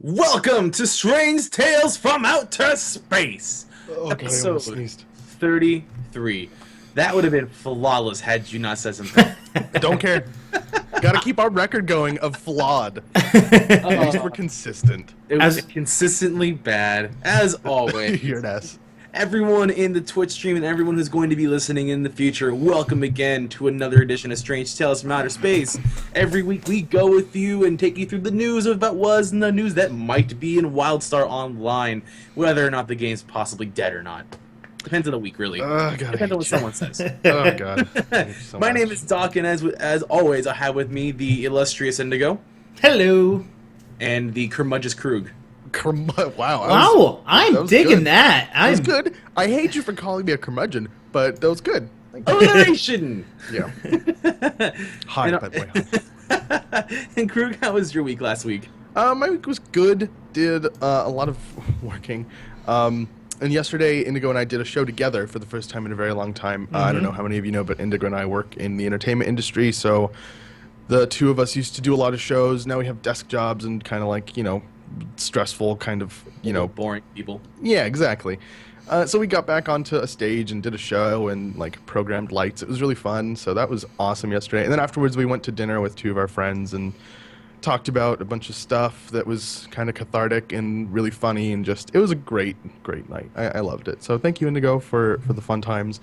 Welcome to Strange Tales from Outer Space, Oh god, I almost episode sneezed. 33. That would have been flawless had you not said something. Don't care. Gotta keep our record going of flawed. At least we're consistent. It was consistently bad, as always. You're an ass. Everyone in the Twitch stream and everyone who's going to be listening in the future, welcome again to another edition of Strange Tales from Outer Space. Every week we go with you and take you through the news of what was and the news that might be in WildStar Online, whether or not the game's possibly dead or not. Depends on the week, really. Oh god. Depends on what someone says. Oh god. Thank you so My much. name is Doc, and as always, I have with me the illustrious Indigo Hello. and the curmudgeous Krug. Wow. Wow, I'm that was digging good. that. That was I'm good. I hate you for calling me a curmudgeon, but that was good. Thank you. Alliteration! Yeah. Hi, And, by the way. and Krug, how was your week last week? My week was good. Did a lot of working. And yesterday, Indigo and I did a show together for the first time in a very long time. I don't know how many of you know, but Indigo and I work in the entertainment industry, so the two of us used to do a lot of shows. Now we have desk jobs and kind of like, stressful kind of, Boring people. yeah, exactly. So we got back onto a stage and did a show and like programmed lights. It was really fun. So that was awesome yesterday. And then afterwards we went to dinner with two of our friends and talked about a bunch of stuff that was kind of cathartic and really funny, and just it was a great night. I loved it. So thank you, Indigo, for the fun times,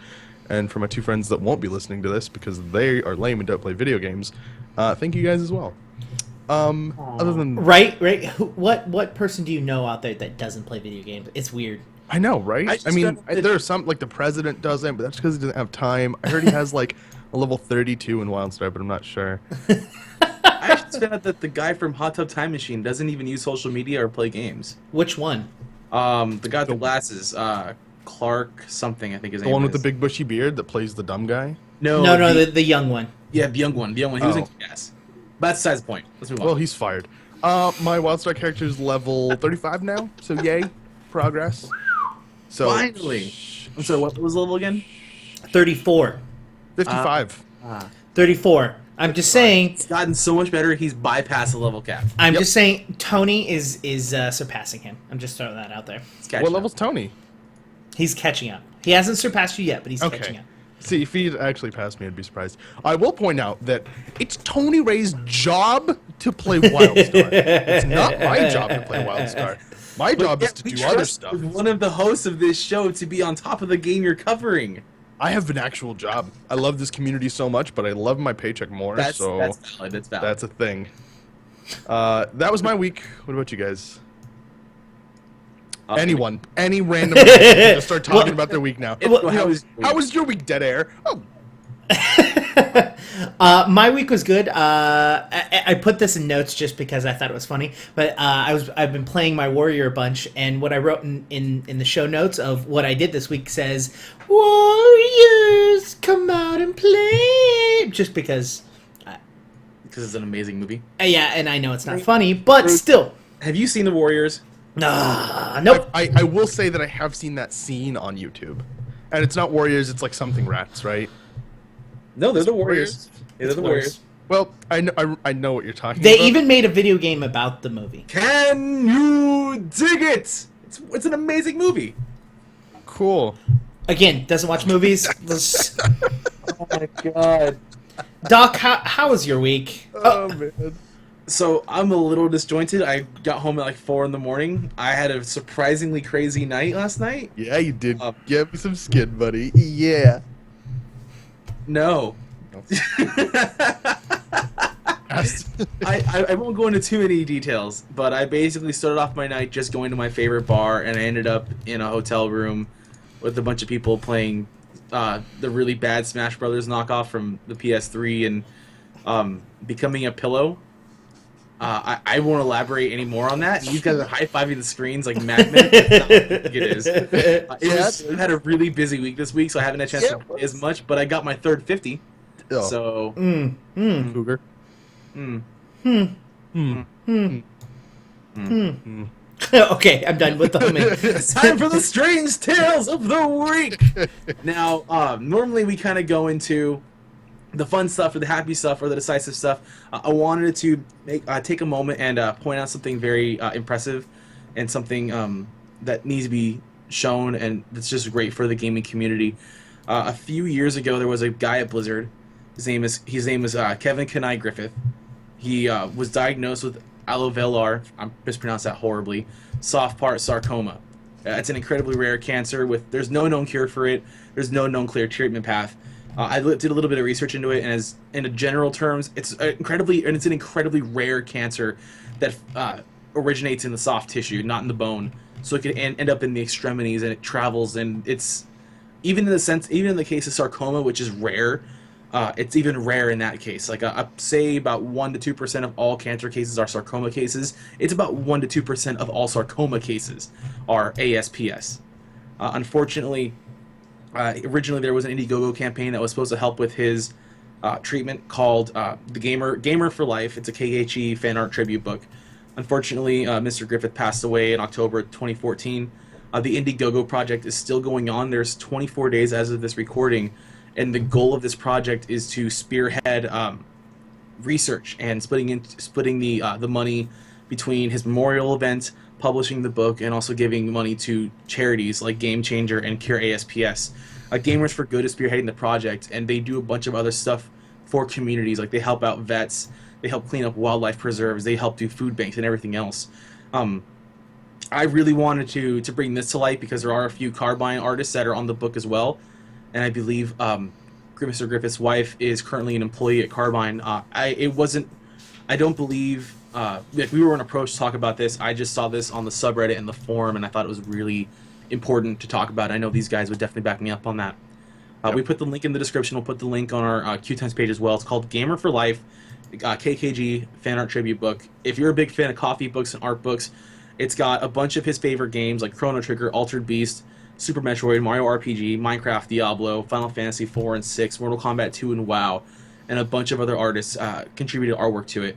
and for my two friends that won't be listening to this because they are lame and don't play video games. Thank you guys as well. Other than right. What person do you know out there that doesn't play video games? It's weird. I know, right? I just I mean, don't- there are some, like the president doesn't, but that's because he doesn't have time. I heard he has like a level 32 in WildStar, but I'm not sure. I actually found out that the guy from Hot Tub Time Machine doesn't even use social media or play games. Which one? The guy with the glasses, Clark something, I think his The name one is. with the big bushy beard that plays the dumb guy? No, the young one. Yeah, the young one. He was in Oh. Kick-Ass. But that's besides the point. Let's move on. Well, he's fired. My WildStar character is level 35 now, so yay, progress. So Finally! I'm sorry, what was the level again? 34. 55. 34. I'm just saying. It's gotten so much better, he's bypassed the level cap. I'm Yep. just saying. Tony is surpassing him. I'm just throwing that out there. It's catching What up. level's Tony? He's catching up. He hasn't surpassed you yet, but he's catching Okay. up. See, if he'd actually passed me, I'd be surprised. I will point out that it's Tony Ray's job to play WildStar. It's not my job to play WildStar. My job is to We do other trust stuff. one of the hosts of this show to be on top of the game you're covering. I have an actual job. I love this community so much, but I love my paycheck more, That's so valid. That's valid. that's a thing. That was my week. What about you guys? Anyone, any random person can just start talking about their week now. Well, How was your week, Dead Air? Oh, My week was good. I put this in notes just because I thought it was funny. But I've been playing my Warrior a bunch, and what I wrote in the show notes of what I did this week says, "Warriors, come out and play," just because. Because it's an amazing movie. Yeah, and I know it's not funny, but still. Have you seen The Warriors? Nope. I will say that I have seen that scene on YouTube, and it's not Warriors. It's like something rats, right? No, they're the Warriors. They're It's the Warriors. Well, I know what you're talking They about. even made a video game about the movie. Can you dig it? It's an amazing movie. Cool. Again, doesn't watch movies. Oh my god. Doc, how was your week? Oh man. So I'm a little disjointed. I got home at like 4 in the morning. I had a surprisingly crazy night last night. Yeah, you did. Give me some skin, buddy. Yeah. No. I won't go into too many details, but I basically started off my night just going to my favorite bar, and I ended up in a hotel room with a bunch of people playing the really bad Smash Brothers knockoff from the PS3 and becoming a pillow. I won't elaborate any more on that. These guys are high-fiving the screens like madmen. That's not what I think it is. I've had a really busy week this week, so I haven't had a chance to play as much, but I got my third 50. Oh. So... Cougar. Okay, I'm done with the humming. It's time for the strange tales of the week. Now, normally we kind of go into the fun stuff or the happy stuff or the decisive stuff, I wanted to take a moment and point out something very impressive and something that needs to be shown and that's just great for the gaming community. A few years ago, there was a guy at Blizzard. His name is Kevin Kenai Griffith. He was diagnosed with alveolar, I'm mispronounced that horribly, soft part sarcoma. It's an incredibly rare cancer there's no known cure for it. There's no known clear treatment path. I did a little bit of research into it, and as in general terms, it's an incredibly rare cancer that originates in the soft tissue, not in the bone. So it can end up in the extremities, and it travels, and it's even in the case of sarcoma, which is rare. It's even rare in that case. Like say about 1 to 2% of all cancer cases are sarcoma cases. It's about 1 to 2% of all sarcoma cases are ASPS. Unfortunately, originally there was an Indiegogo campaign that was supposed to help with his treatment called the Gamer for Life. It's a KHE fan art tribute book. Unfortunately, Mr. Griffith passed away in October 2014. The Indiegogo project is still going on. There's 24 days as of this recording, and the goal of this project is to spearhead research and splitting the money between his memorial event, publishing the book, and also giving money to charities like Game Changer and Cure ASPS. Gamers for Good is spearheading the project, and they do a bunch of other stuff for communities. Like they help out vets, they help clean up wildlife preserves, they help do food banks and everything else. I really wanted to bring this to light because there are a few Carbine artists that are on the book as well, and I believe Mr. Griffith's wife is currently an employee at Carbine. I don't believe like we were on approach to talk about this. I just saw this on the subreddit and the forum, and I thought it was really important to talk about. I know these guys would definitely back me up on that. Yep. We put the link in the description. We'll put the link on our Q Times page as well. It's called Gamer for Life, KKG fan art tribute book. If you're a big fan of coffee books and art books, it's got a bunch of his favorite games like Chrono Trigger, Altered Beast, Super Metroid, Mario RPG, Minecraft, Diablo, Final Fantasy 4 and 6, Mortal Kombat 2, and WoW, and a bunch of other artists contributed artwork to it.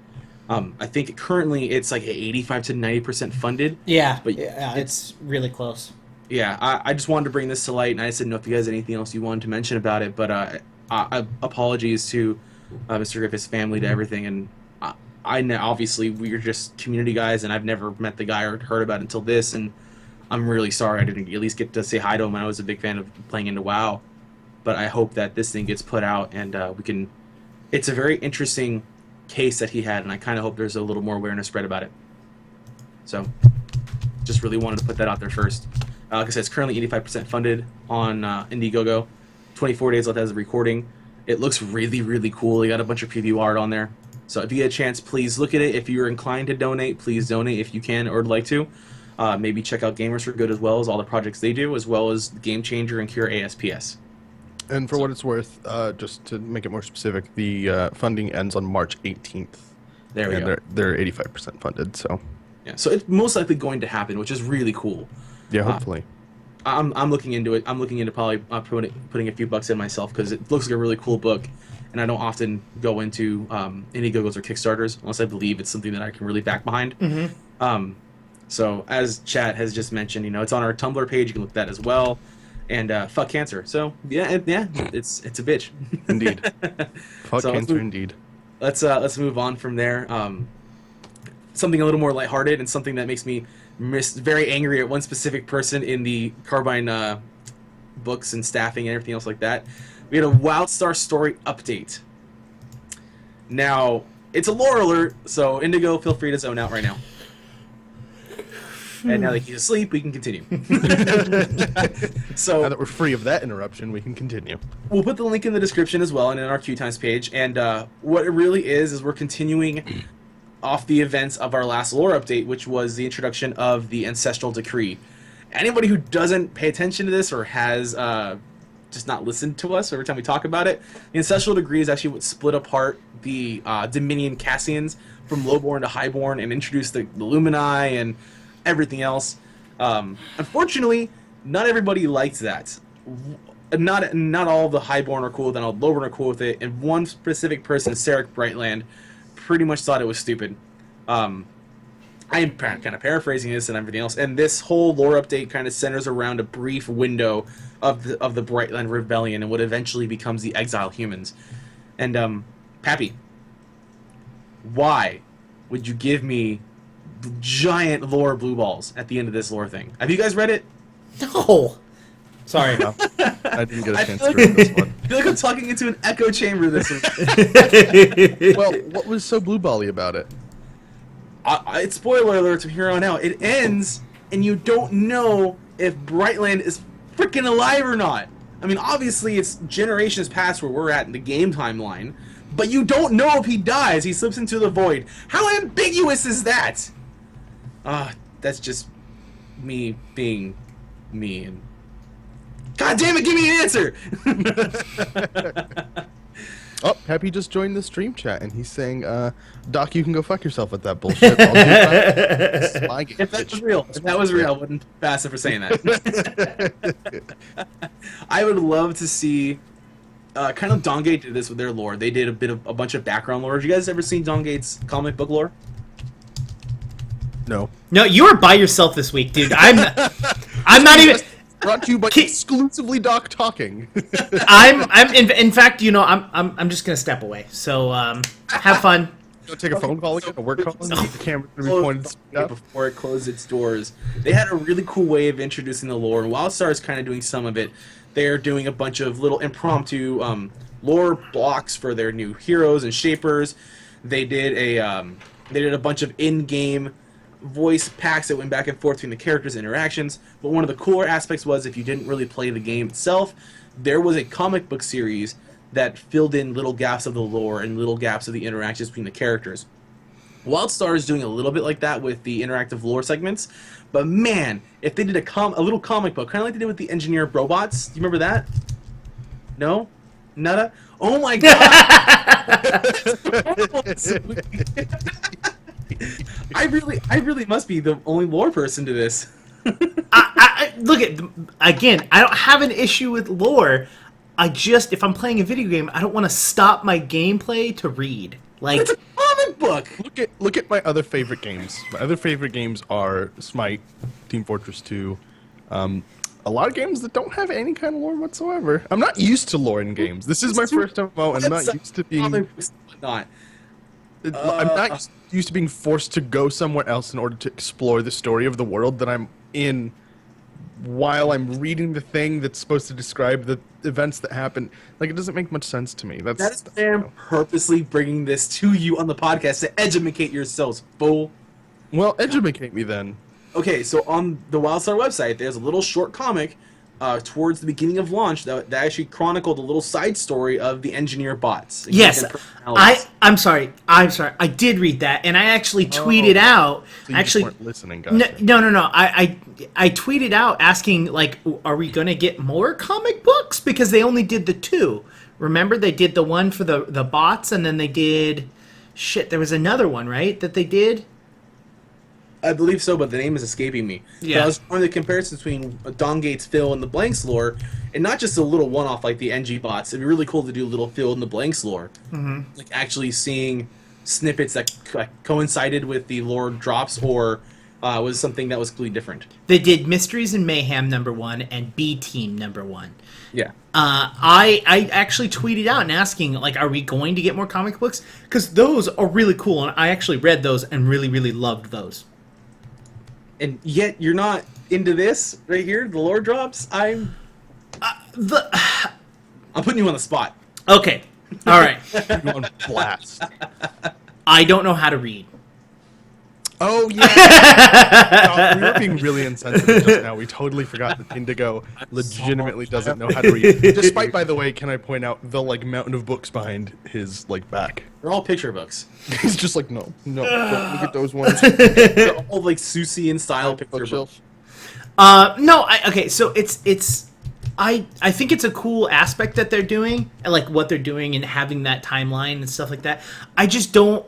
I think currently it's like 85 to 90% funded. Yeah, but yeah, it's really close. Yeah, I just wanted to bring this to light, and I just didn't know if you guys had anything else you wanted to mention about it, but apologies to Mr. Griffith's family, to everything, and I know, obviously, we're just community guys, and I've never met the guy or heard about it until this, and I'm really sorry I didn't at least get to say hi to him. I was a big fan of playing into WoW, but I hope that this thing gets put out, and we can... It's a very interesting case that he had, and I kind of hope there's a little more awareness spread about it. So, just really wanted to put that out there first. Like I said, it's currently 85% funded on Indiegogo. 24 days left as of recording. It looks really, really cool. They got a bunch of preview art on there. So if you get a chance, please look at it. If you're inclined to donate, please donate if you can or would like to. Maybe check out Gamers for Good as well as all the projects they do, as well as Game Changer and Cure ASPS. And for what it's worth, just to make it more specific, the funding ends on March 18th. There we go. They're 85% funded, so... Yeah, so it's most likely going to happen, which is really cool. Yeah, hopefully. I'm looking into it. I'm looking into probably putting a few bucks in myself because it looks like a really cool book, and I don't often go into Indiegogos or Kickstarters unless I believe it's something that I can really back behind. Mm-hmm. So as Chat has just mentioned, it's on our Tumblr page. You can look at that as well. And fuck cancer. So yeah, it's a bitch. Indeed. Fuck So cancer, indeed. Let's move on from there. Something a little more lighthearted and something that makes me very angry at one specific person in the Carbine books and staffing and everything else like that. We had a WildStar story update. Now, it's a lore alert, so Indigo, feel free to zone out right now. And now that he's asleep, we can continue. So Now that we're free of that interruption, we can continue. we'll put the link in the description as well and in our Q Times page. And what it really is we're continuing off the events of our last lore update, which was the introduction of the Ancestral Decree. Anybody who doesn't pay attention to this or has just not listened to us every time we talk about it, the Ancestral Decree is actually what split apart the Dominion Cassians from Lowborn to Highborn and introduced the Lumini and everything else. Unfortunately, not everybody liked that. Not all the Highborn are cool with it, all the Lowborn are cool with it, and one specific person, Sarek Brightland, pretty much thought it was stupid. I am kind of paraphrasing this and everything else, and this whole lore update kind of centers around a brief window of the Brightland Rebellion and what eventually becomes the Exile Humans. And Pappy, why would you give me giant lore blue balls at the end of this lore thing? Have you guys read it? No. Sorry. No, I didn't get a I chance feel to read this one. I feel like I'm talking into an echo chamber this week. Well, what was so blue bally about it? It's spoiler alert from here on out. It ends, and you don't know if Brightland is freaking alive or not. I mean, obviously, it's generations past where we're at in the game timeline, but you don't know if he dies. He slips into the void. How ambiguous is that? That's just me being me. And God damn it, give me an answer! Oh, Happy just joined the stream chat, and he's saying, Doc, you can go fuck yourself with that bullshit. I'll do that. It's my game, If that bitch. was real, I wouldn't pass it for saying that. I would love to see. Kind of Dongate did this with their lore. They did a bunch of background lore. Have you guys ever seen Dongate's comic book lore? No. No, you are by yourself this week, dude. I'm not even. Brought to you by exclusively Doc talking. In fact, you know, I'm just gonna step away. So, have fun. Go take a phone call again, a work call. The camera's gonna be pointed up. Before it closed its doors. They had a really cool way of introducing the lore, and WildStar is kind of doing some of it. They're doing a bunch of little impromptu lore blocks for their new heroes and shapers. They did a bunch of in-game voice packs that went back and forth between the characters' interactions. But one of the cooler aspects was, if you didn't really play the game itself, there was a comic book series that filled in little gaps of the lore and little gaps of the interactions between the characters. WildStar is doing a little bit like that with the interactive lore segments, but man, if they did a little comic book, kind of like they did with the Engineer Robots. Do you remember that? No? Nada? Oh my god! I really must be the only lore person to this. Look at again. I don't have an issue with lore. If I'm playing a video game, I don't want to stop my gameplay to read. Like, it's a comic book. Look at my other favorite games. My other favorite games are Smite, Team Fortress 2. A lot of games that don't have any kind of lore whatsoever. I'm not used to lore in games. This is my first MMO, and I'm not used to being. I'm not used to being forced to go somewhere else in order to explore the story of the world that I'm in, while I'm reading the thing that's supposed to describe the events that happen. Like, it doesn't make much sense to me. That's I'm purposely bringing this to you on the podcast to educate yourselves, fool. Well, educate me then. Okay, so on the WildStar website, there's a little short comic towards the beginning of launch that actually chronicled a little side story of the engineer bots. Yes, I'm sorry. I did read that, and I actually tweeted out. So you just weren't listening, guys. No. I tweeted out asking, like, are we going to get more comic books? Because they only did the 2. Remember, they did the one for the bots, and then they did... Shit, there was another one, right, that they did? I believe so, but the name is escaping me. Yeah. But I was drawing the comparison between Dongate's Fill and the Blanks lore, and not just a little one-off like the NG bots. It'd be really cool to do a little Fill in the Blanks lore. Mm-hmm. Like actually seeing snippets that coincided with the lore drops, or was something that was completely different. They did Mysteries and Mayhem #1 and B Team #1. Yeah. I actually tweeted out and asking, like, are we going to get more comic books? Because those are really cool, and I actually read those and really, really loved those. And yet you're not into this right here, the lore drops. I'm putting you on the spot. Okay, all right. You're on blast. I don't know how to read. Oh, yeah. No, we were being really insensitive just now. We totally forgot that Indigo legitimately doesn't know how to read. Despite, by the way, can I point out the, like, mountain of books behind his, like, back. They're all picture books. He's just like, no, don't look at those ones. They're all like Susian style picture books. No, okay, so it's I think it's a cool aspect that they're doing, and like what they're doing and having that timeline and stuff like that. I just don't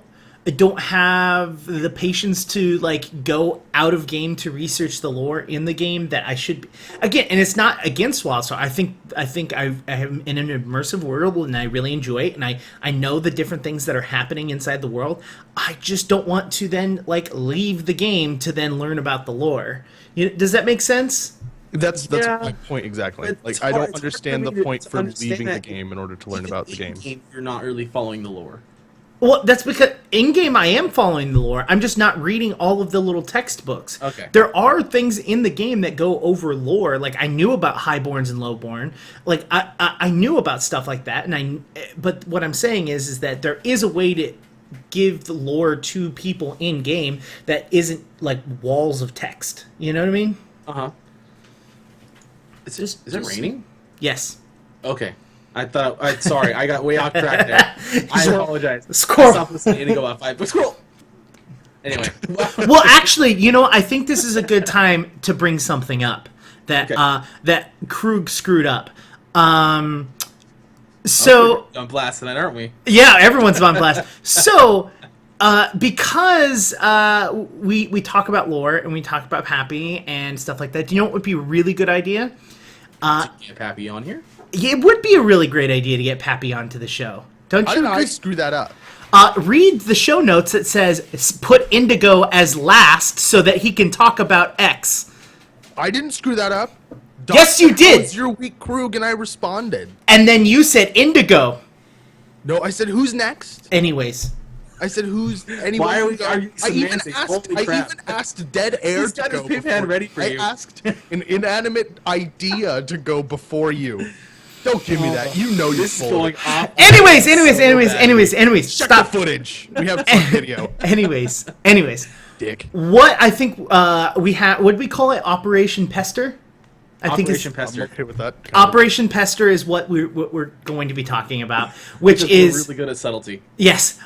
have the patience to like go out of game to research the lore in the game that I should be. Again, and it's not against WildStar. I think I am in an immersive world and I really enjoy it, and I know the different things that are happening inside the world. I just don't want to then like leave the game to then learn about the lore. Does that make sense? That's Yeah. my point exactly. It's Like I hard- don't it's hard understand for the me point to for understand leaving the that game in order to learn even about the game. in-game, you're not really following the lore. Well, that's because in game I am following the lore. I'm just not reading all of the little textbooks. Okay. There are things in the game that go over lore. Like I knew about highborns and lowborn. Like I knew about stuff like that. But what I'm saying is that there is a way to give the lore to people in game that isn't like walls of text. You know what I mean? Uh huh. Is it raining? Yes. Okay. Sorry, I got way off track there. I apologize. Squirrel. I stopped listening and go off. But squirrel. Anyway. Well, actually, I think this is a good time to bring something up that Okay. that Krug screwed up. So on blast tonight, aren't we? yeah, everyone's on blast. So because we talk about lore and we talk about Pappy and stuff like that, do you know what would be a really good idea? To get Pappy on here. It would be a really great idea to get Pappy onto the show. Don't How you did I agree? screw that up? Read the show notes that says put Indigo as last so that he can talk about X. I didn't screw that up. Yes, you did. It's your weak Krug, and I responded. And then you said Indigo. No, I said who's next. Anyways. I said who's anyone. Why are we I arguing semantics? Holy crap. even asked Dead Air He's to got his go pip before hand ready for I you. asked an inanimate idea to go before you. Don't give me that. You know you're This is full. going off. Anyways. Check Stop. the footage. We have some video. Anyways. Dick. What I think we have, would we call it Operation Pester? I think Operation it's Pester. I'm okay with that. Operation Pester is what we're going to be talking about, which Because is we're really good at subtlety. yes.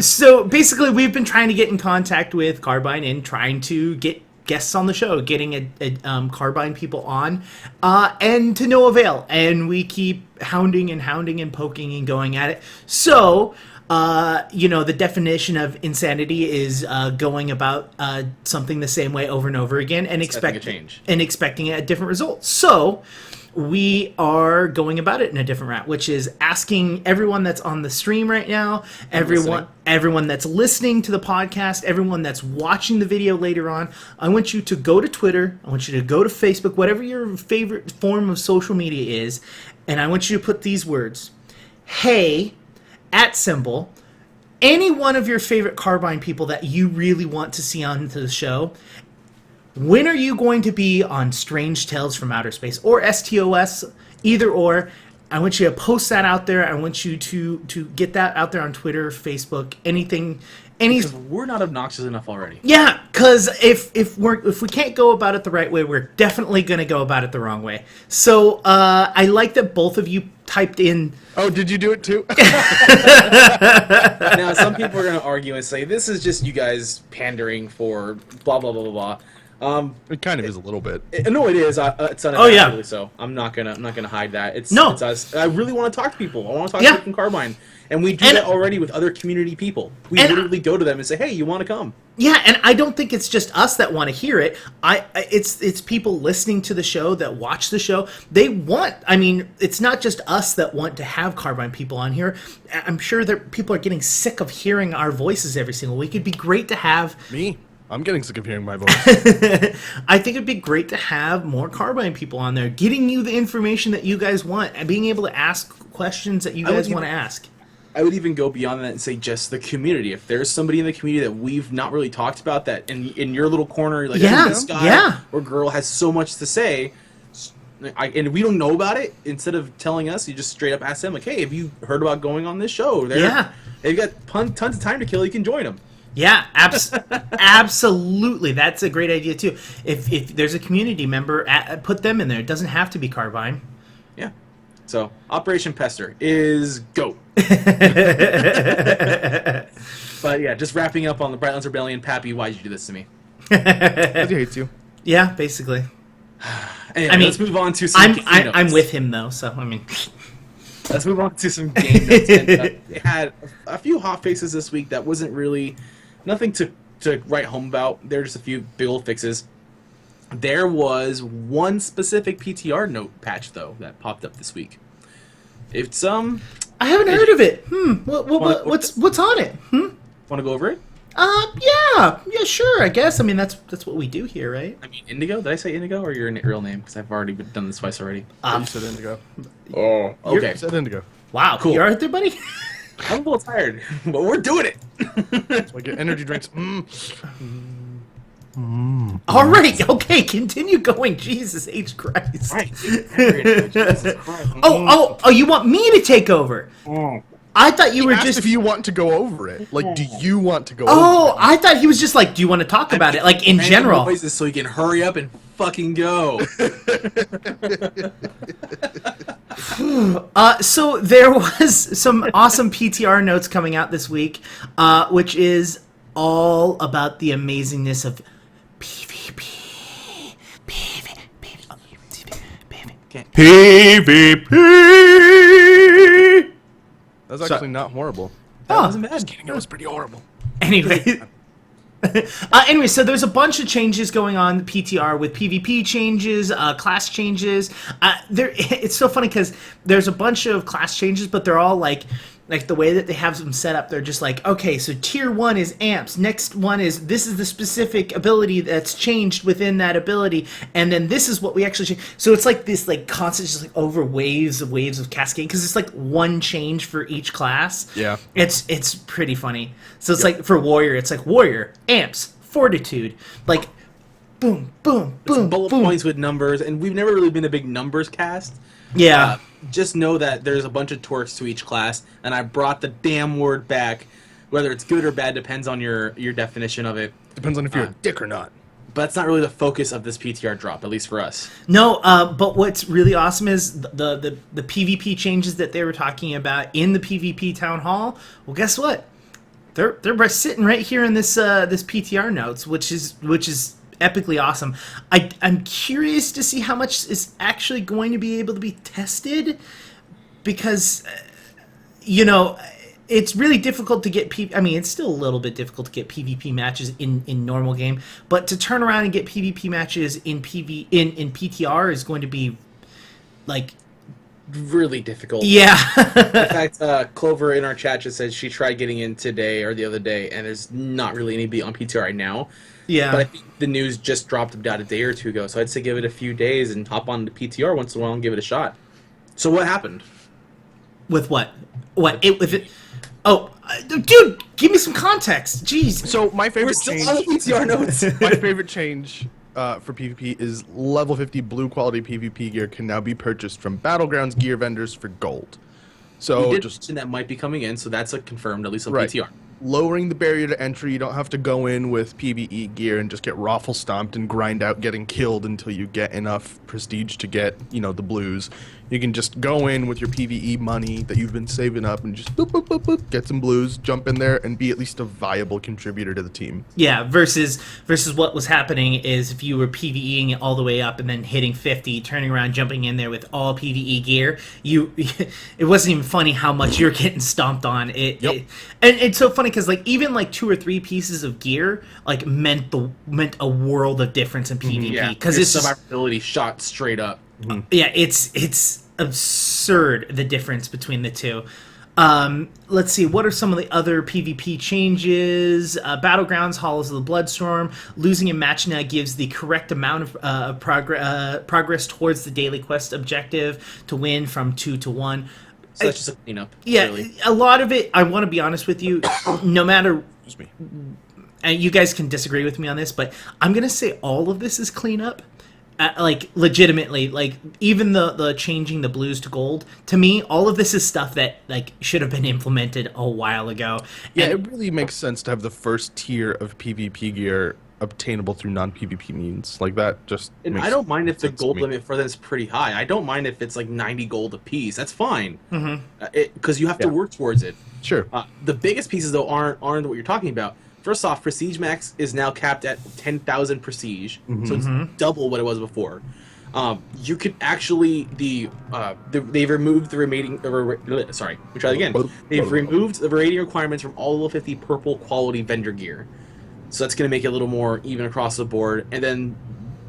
So basically, we've been trying to get in contact with Carbine and trying to get guests on the show, getting Carbine people on, and to no avail. And we keep hounding and poking and going at it. So. The definition of insanity is going about something the same way over and over again and expecting a different result. So we are going about it in a different route, which is asking everyone that's on the stream right now, everyone that's listening to the podcast, everyone that's watching the video later on. I want you to go to Twitter. I want you to go to Facebook, whatever your favorite form of social media is, and I want you to put these words: "Hey." @ any one of your favorite Carbine people that you really want to see onto the show. When are you going to be on Strange Tales from Outer Space or STOS? Either or. I want you to post that out there. I want you to get that out there on Twitter, Facebook, anything. Because we're not obnoxious enough already. Yeah, because if we can't go about it the right way, we're definitely going to go about it the wrong way. So I like that both of you typed in. Oh, did you do it too? Now, some people are going to argue and say this is just you guys pandering for blah blah blah blah blah. It kind of is a little bit. No, it is. It's yeah. So I'm not gonna hide that. It's No. It's us. I really want to talk to people. I want to talk Yeah. to people from Carbine, and we do And- that already with other community people. We And- literally go to them and say, "Hey, you want to come?" Yeah, and I don't think it's just us that want to hear it. It's people listening to the show that watch the show. They want. I mean, it's not just us that want to have Carbine people on here. I'm sure that people are getting sick of hearing our voices every single week. It'd be great to have. Me? I'm getting sick of hearing my voice. I think it'd be great to have more Carbine people on there, getting you the information that you guys want, and being able to ask questions that you guys want to ask. I would even go beyond that and say just the community. If there's somebody in the community that we've not really talked about that in your little corner, like Yeah, this guy yeah. or girl has so much to say, and we don't know about it, instead of telling us, you just straight up ask them, like, hey, have you heard about going on this show? Yeah. They've got tons of time to kill. You can join them. Yeah, absolutely. That's a great idea too. If there's a community member, put them in there. It doesn't have to be Carbine. Yeah. So Operation Pester is GOAT. But yeah, just wrapping up on the Brightlands Rebellion. Pappy, why'd you do this to me? Because he hates you. Yeah, basically. Anyway, I mean, let's move on to some I'm with him though, so I mean. Let's move on to some game notes. And, they had a few hot fixes this week that wasn't really nothing to write home about. There are just a few big old fixes. There was one specific PTR note patch though that popped up this week. It's I haven't heard of it. What's on it? Want to go over it? Yeah, sure. I guess. I mean, that's what we do here, right? I mean, Indigo? Did I say Indigo or your real name? Because I've already done this twice already. You said Indigo. Oh, okay. You said Indigo. Wow, Cool. You all right there, buddy? I'm a little tired, but we're doing it. Like your energy drinks. All right, okay, continue going. Jesus H. Christ. Right. Jesus Christ. Oh, you want me to take over? I thought you were Asked just. if you want to go over it. Like, do you want to go Oh, over it? I thought he was just like, do you want to talk about it? Like, in Random general. noises so you can hurry up and fucking go. So there was some awesome PTR notes coming out this week, which is all about the amazingness of PvP. PvP. That was actually not horrible. That wasn't bad. Just kidding. It was pretty horrible. Anyway. Anyway, so there's a bunch of changes going on in PTR with PvP changes, class changes. It's so funny because there's a bunch of class changes, but they're all like the way that they have them set up. They're just like, okay, so tier 1 is amps. Next one is this is the specific ability that's changed within that ability, and then this is what we actually change. So it's like this like constant, just like over waves of cascading because it's like one change for each class. Yeah. It's pretty funny. So it's like for warrior, it's like warrior, amps, fortitude, like boom, boom, boom, Bullet boom. points with numbers, and we've never really been a big numbers cast. Yeah. Just know that there's a bunch of torques to each class, and I brought the damn word back. Whether it's good or bad depends on your definition of it. Depends on if you're a dick or not. But that's not really the focus of this PTR drop, at least for us. No, but what's really awesome is the PvP changes that they were talking about in the PvP town hall. Well, guess what? They're sitting right here in this this PTR notes, which is epically awesome. I'm curious to see how much is actually going to be able to be tested, because it's really difficult to get I mean, it's still a little bit difficult to get PvP matches in normal game, but to turn around and get PvP matches in PTR is going to be like Really difficult. yeah. In fact, Clover in our chat just said she tried getting in today or the other day, and there's not really anybody on PTR right now. Yeah. But I think the news just dropped about a day or two ago, so I'd say give it a few days and hop on the PTR once in a while and give it a shot. So what happened? With what? With it? Oh, dude, give me some context. Jeez. So my We're favorite still change. on the PTR notes. My favorite change for PvP is level 50 blue quality PvP gear can now be purchased from Battlegrounds gear vendors for gold. So We did just mention that might be coming in, so that's confirmed, at least on Right. PTR. lowering the barrier to entry. You don't have to go in with PvE gear and just get raffle stomped and grind out getting killed until you get enough prestige to get, the blues. You can just go in with your PvE money that you've been saving up and just boop, boop, boop, boop, get some blues, jump in there, and be at least a viable contributor to the team. Yeah, versus what was happening is if you were PvEing it all the way up and then hitting 50, turning around, jumping in there with all PvE gear, it wasn't even funny how much you're getting stomped on. And it's so funny because even 2 or 3 pieces of gear meant a world of difference in PvP. Yeah, Because because it's survivability shot straight up. yeah, it's absurd the difference between the two. Let's see, what are some of the other PvP changes? Battlegrounds, Halls of the Bloodstorm. Losing a match now gives the correct amount of progress towards the daily quest objective to win from 2 to 1. So that's just a cleanup. Yeah, really. a lot of it, I want to be honest with you, no matter... Excuse me. And you guys can disagree with me on this, but I'm going to say all of this is cleanup. Legitimately, even the changing the blues to gold, to me all of this is stuff that should have been implemented a while ago. Yeah, And- it really makes sense to have the first tier of PvP gear obtainable through non-PvP means. That just And makes I don't mind if the sense to gold me. limit for that is pretty high. I don't mind if it's 90 gold a piece. That's fine. Because you have to Yeah. work towards it. Sure. The biggest pieces, though, aren't what you're talking about. First off, Prestige Max is now capped at 10,000 Prestige, so it's double what it was before. You could actually they've removed the remaining. Sorry, we try that again. They've removed the rating requirements from all level 50 purple quality vendor gear, so that's going to make it a little more even across the board. And then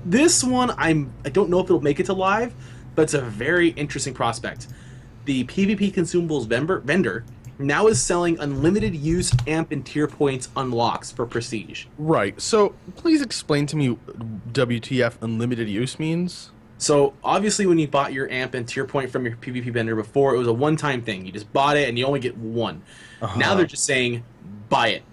this one, I don't know if it'll make it to live, but it's a very interesting prospect. The PvP consumables vendor now is selling unlimited use amp and tier points unlocks for Prestige. Right. So please explain to me WTF unlimited use means. So obviously when you bought your amp and tier point from your PvP vendor before, it was a one-time thing. You just bought it and you only get one. Now they're just saying, buy it.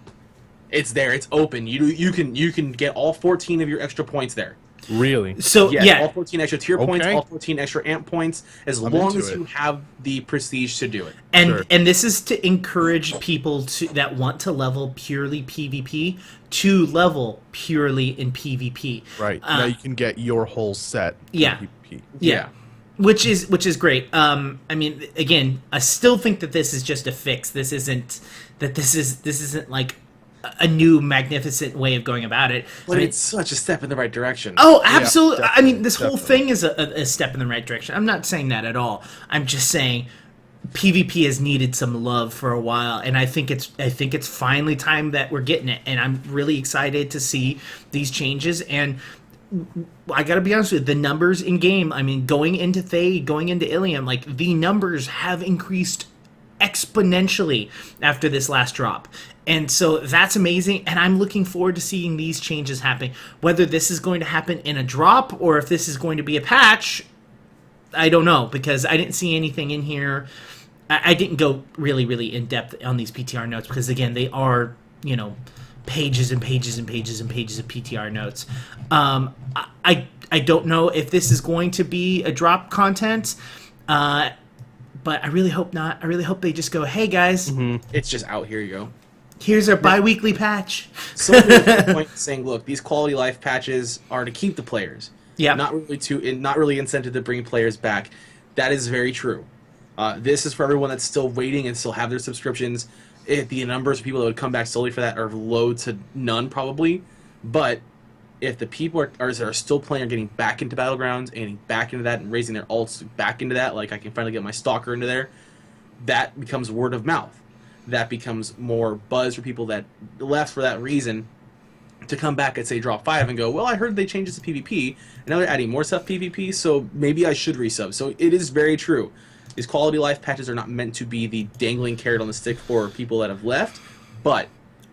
It's there. It's open. You can get all 14 of your extra points there. Really? So yeah, all 14 extra tier points, Okay. all 14 extra amp points, as I'm long into as it. you have the prestige to do it. and Sure. and this is to encourage people that want to level purely PvP to level purely in PvP. Right. Now you can get your whole set. in Yeah. PvP. Yeah. Which is great. I mean, again, I still think that this is just a fix. This isn't like a new magnificent way of going about it. But I mean, it's such a step in the right direction. oh, absolutely. I mean, this whole definitely. thing is a step in the right direction. I'm not saying that at all. I'm just saying PvP has needed some love for a while, and I think it's finally time that we're getting it. And I'm really excited to see these changes. And I gotta be honest with you, the numbers in game. I mean, going into Thaid, going into Ilium, like the numbers have increased exponentially after this last drop. And so that's amazing, and I'm looking forward to seeing these changes happen. Whether this is going to happen in a drop or if this is going to be a patch, I don't know, because I didn't see anything in here. I didn't go really, really in depth on these PTR notes because, again, they are, pages and pages and pages and pages of PTR notes. I don't know if this is going to be a drop content, but I really hope not. I really hope they just go, hey, guys, It's just out. Here you go. here's our bi-weekly patch. So the point saying, look, these quality life patches are to keep the players. Yeah. Not really incentive to bring players back. That is very true. This is for everyone that's still waiting and still have their subscriptions. The numbers of people that would come back solely for that are low to none, probably. But if the people are still playing, are getting back into Battlegrounds and getting back into that and raising their alts back into that, like I can finally get my Stalker into there, that becomes word of mouth. That becomes more buzz for people that left for that reason to come back at, say, Drop 5 and go, well, I heard they changed this to PvP, and now they're adding more stuff PvP, so maybe I should resub. So it is very true. These quality life patches are not meant to be the dangling carrot on the stick for people that have left, but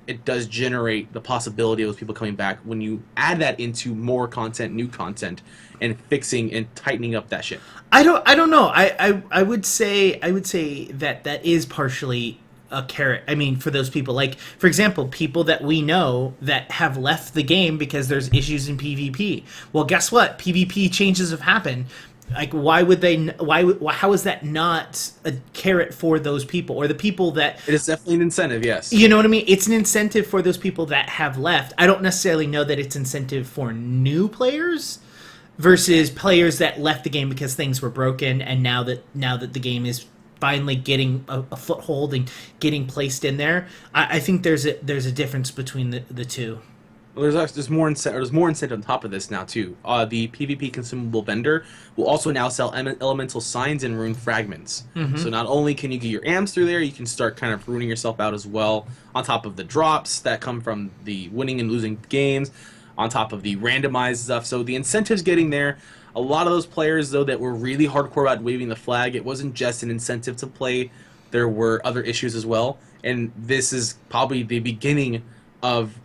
it does generate the possibility of those people coming back when you add that into more content, new content, and fixing and tightening up that shit. I don't know. I would say that is partially a carrot. I mean, for those people, like, for example, people that we know that have left the game because there's issues in PvP. Well, guess what? PvP changes have happened. Like, why would they? How is that not a carrot for those people or the people that? It is definitely an incentive, yes. You know what I mean? It's an incentive for those people that have left. I don't necessarily know that it's incentive for new players versus players that left the game because things were broken, and now that the game is finally getting a foothold and getting placed in there. I think there's a difference between the two. Well, there's more incentive on top of this now too. The PvP consumable vendor will also now sell elemental signs and rune fragments. So not only can you get your amps through there, you can start kind of ruining yourself out as well. On top of the drops that come from the winning and losing games, on top of the randomized stuff. So the incentive's getting there. A lot of those players though that were really hardcore about waving the flag, it wasn't just an incentive to play. There were other issues as well, and this is probably the beginning of.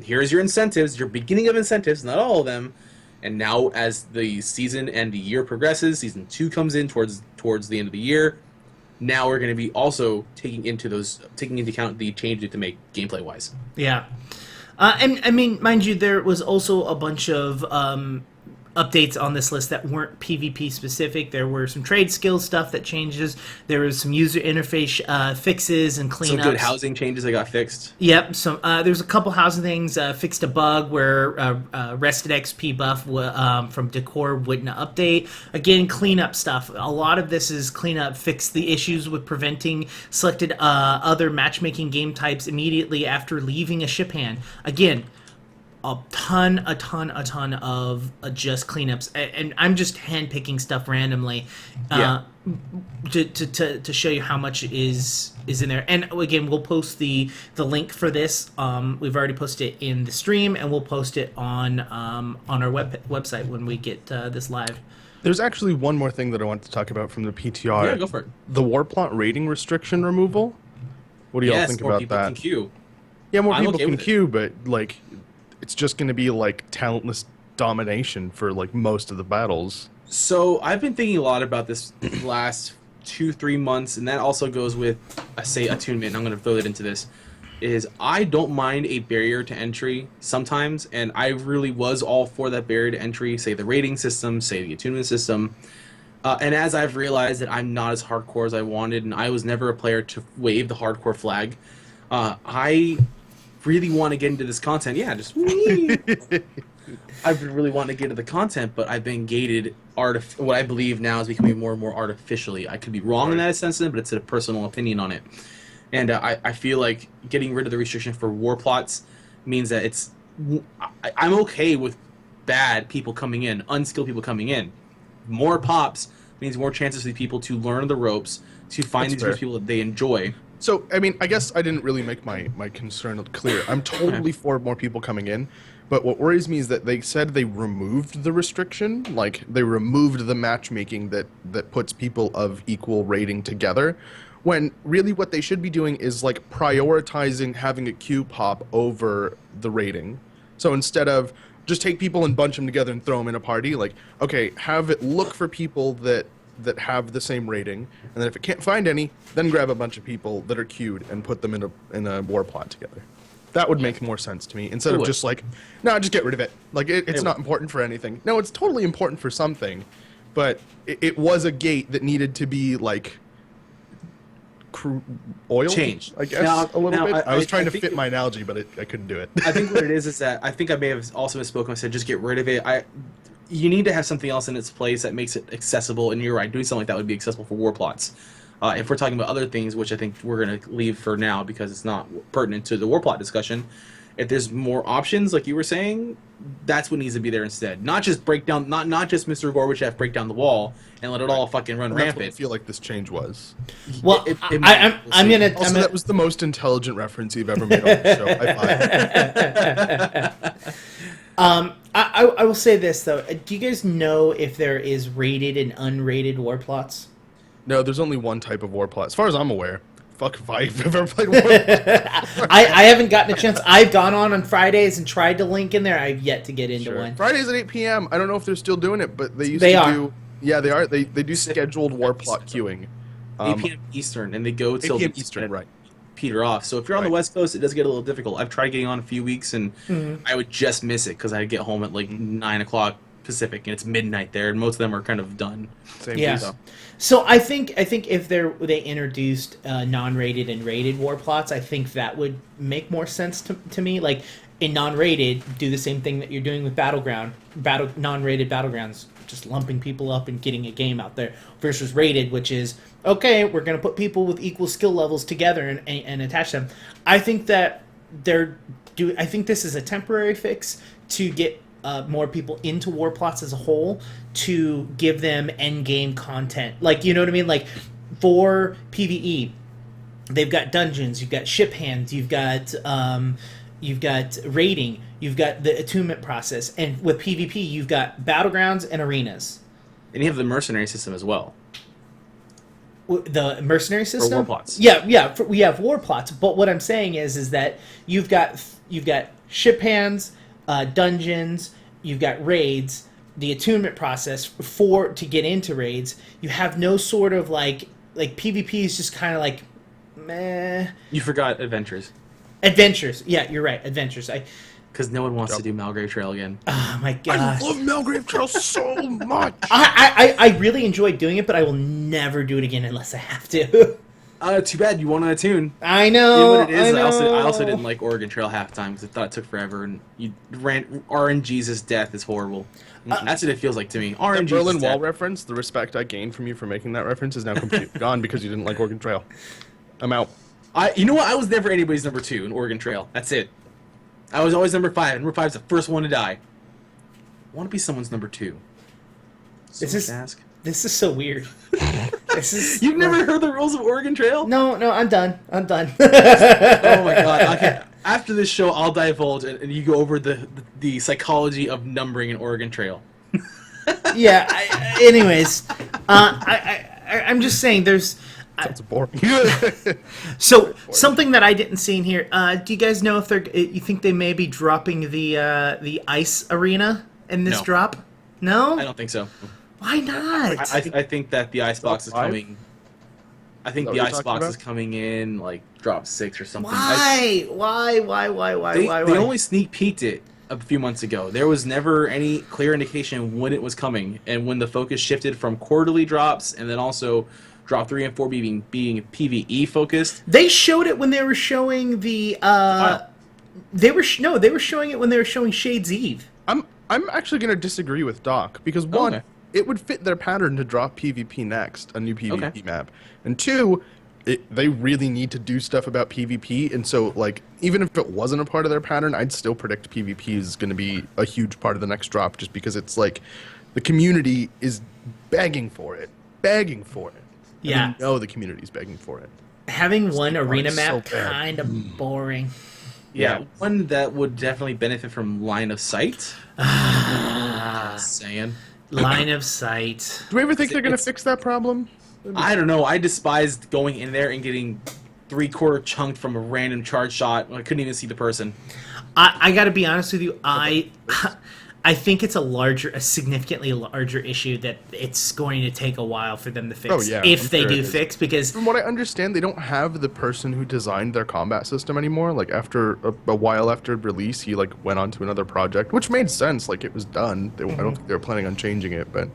Here's your incentives, your beginning of incentives, not all of them. And now as the season and the year progresses, season 2 comes in towards the end of the year. Now we're going to be also taking into account the changes to make gameplay wise. Yeah. And I mean, mind you, there was also a bunch of updates on this list that weren't PvP specific. There were some trade skill stuff that changes. There was some user interface fixes and cleanups. Some good housing changes that got fixed. Yep. So there's a couple housing things. Fixed a bug where rested XP buff from Decor wouldn't update. Again, cleanup stuff. A lot of this is cleanup. Fix the issues with preventing selected other matchmaking game types immediately after leaving a ship hand. Again, a ton of just cleanups, and I'm just handpicking stuff randomly to show you how much is in there. And again, we'll post the link for this. We've already posted it in the stream, and we'll post it on our website when we get this live. There's actually one more thing that I want to talk about from the PTR. Yeah, go for it. The Warplant rating restriction removal. What do y'all Yes, think more about people that? can queue. Yeah, more I'm people okay can with it. queue, but like, it's just going to be like talentless domination for like most of the battles. So I've been thinking a lot about this last 2-3 months, and that also goes with, I say, attunement. I'm going to throw that into this. Is I don't mind a barrier to entry sometimes, and I really was all for that barrier to entry. Say the rating system, say the attunement system. And as I've realized that I'm not as hardcore as I wanted, and I was never a player to wave the hardcore flag, I really want to get into this content. Yeah, just I've been really wanting to get into the content, but I've been gated. What I believe now is becoming more and more artificially. I could be wrong in Right. that sense, but it's a personal opinion on it. And I feel like getting rid of the restriction for war plots means that I'm okay with bad people coming in, unskilled people coming in. More pops means more chances for these people to learn the ropes, to find That's these fair. groups of people that they enjoy. So, I mean, I guess I didn't really make my concern clear. I'm totally for more people coming in, but what worries me is that they said they removed the restriction, like they removed the matchmaking that puts people of equal rating together, when really what they should be doing is like prioritizing having a queue pop over the rating. So instead of just take people and bunch them together and throw them in a party, like, okay, have it look for people that have the same rating, and then if it can't find any, then grab a bunch of people that are queued and put them in a war plot together. That would make more sense to me instead It of would. just like, no, just get rid of it. Like it's It not would. important for anything. No, it's totally important for something, but it was a gate that needed to be like oiled, Changed. I guess, Now- a little now, bit. I was trying to think fit my analogy, but I couldn't do it. I think what it is that I think I may have also misspoken. I said just get rid of it. You need to have something else in its place that makes it accessible. And you're right, doing something like that would be accessible for war plots. If we're talking about other things, which I think we're going to leave for now because it's not pertinent to the war plot discussion. If there's more options, like you were saying, that's what needs to be there instead. Not just break down, not just Mr. Gorbachev break down the wall and let it all fucking run And that's what I rampant. feel like this change was. Well, It- I'm it- I'm we'll see. gonna. Also, I'm gonna that was the most intelligent reference you've ever made on the show. High five. I will say this though. Do you guys know if there is rated and unrated war plots? No, there's only one type of war plot, as far as I'm aware. Fuck if I've ever played war plot. I haven't gotten a chance. I've gone on Fridays and tried to link in there. I've yet to get into Sure. one. Fridays at 8 p.m. I don't know if they're still doing it, but they used They to are. do. Yeah, they are. They do scheduled war plot queuing. 8 p.m. Eastern, and they go 8 till p.m. Eastern, right? peter off. So if you're on the Right. West Coast, it does get a little difficult. I've tried getting on a few weeks, and Mm-hmm. I would just miss it because I'd get home at like 9 o'clock Pacific, and it's midnight there, and most of them are kind of done. Same Yeah. piece. So I think if they introduced non-rated and rated war plots, I think that would make more sense to me. Like in non-rated, do the same thing that you're doing with non-rated battlegrounds, just lumping people up and getting a game out there. Versus rated, which is okay, we're going to put people with equal skill levels together and attach them. I think that I think this is a temporary fix to get more people into war plots as a whole, to give them end game content. Like, you know what I mean? Like for PvE, they've got dungeons, you've got ship hands, you've got raiding, you've got the attunement process, and with PvP, you've got battlegrounds and arenas. And you have the mercenary system as well. The mercenary system, war plots. Yeah. We have war plots, but what I'm saying is that you've got ship hands, dungeons, you've got raids, the attunement process to get into raids. You have no sort of like PvP is just kind of like meh. You forgot adventures Adventures, yeah, you're right. Adventures. because no one wants to do Malgrave Trail again. Oh my I god. love Malgrave Trail so much. I really enjoy doing it, but I will never do it again unless I have to. Too bad you won't attune. I You know. know what it is? I know. I also didn't like Oregon Trail half time because I thought it took forever, and you ran RNG's death is horrible. That's what it feels like to me. That RNG's Berlin Wall death. reference, the respect I gained from you for making that reference is now completely gone because you didn't like Oregon Trail. I'm out. You know what? I was never anybody's number 2 in Oregon Trail. That's it. I was always number 5. Number 5 is the first one to die. I want to be someone's number 2. So This is- much to ask. This is so weird. This is. You've never heard the rules of Oregon Trail? No, I'm done. I'm done. Oh my god. Okay. After this show, I'll divulge and you go over the psychology of numbering in Oregon Trail. Yeah. Anyways, I'm just saying. Sounds boring. So something that I didn't see in here. Do you guys know if you think they may be dropping the ice arena in this No. drop? No, I don't think so. Why not? I think that the icebox is Drop five? coming. I think Is that the what you're talking icebox about? is coming in like drop 6 or something. Why? Why? They only sneak peeked it a few months ago. There was never any clear indication when it was coming, and when the focus shifted from quarterly drops and then also drop 3 and 4 being PVE focused. They showed it when they were showing the. They were showing it when they were showing Shades Eve. I'm actually going to disagree with Doc because one, Okay. it would fit their pattern to drop PvP next, a new PvP Okay. map, and two, they really need to do stuff about PvP, and so like even if it wasn't a part of their pattern, I'd still predict PvP is going to be a huge part of the next drop, just because it's like the community is begging for it. Yeah. And we know the community's begging for it. Having one arena so map bad. kind of boring. Yeah, one that would definitely benefit from line of sight. Saying. Line of sight. Do we ever think they're going to It's- fix that problem? I don't know. I despised going in there and getting 3/4 chunked from a random charge shot. I couldn't even see the person. I got to be honest with you. I think it's a significantly larger issue that it's going to take a while for them to fix. Oh, yeah, if I'm they sure do it is. fix, because From what I understand, they don't have the person who designed their combat system anymore. Like after a while after release, he like went on to another project, which made sense. Like it was done. I don't think they were planning on changing it, but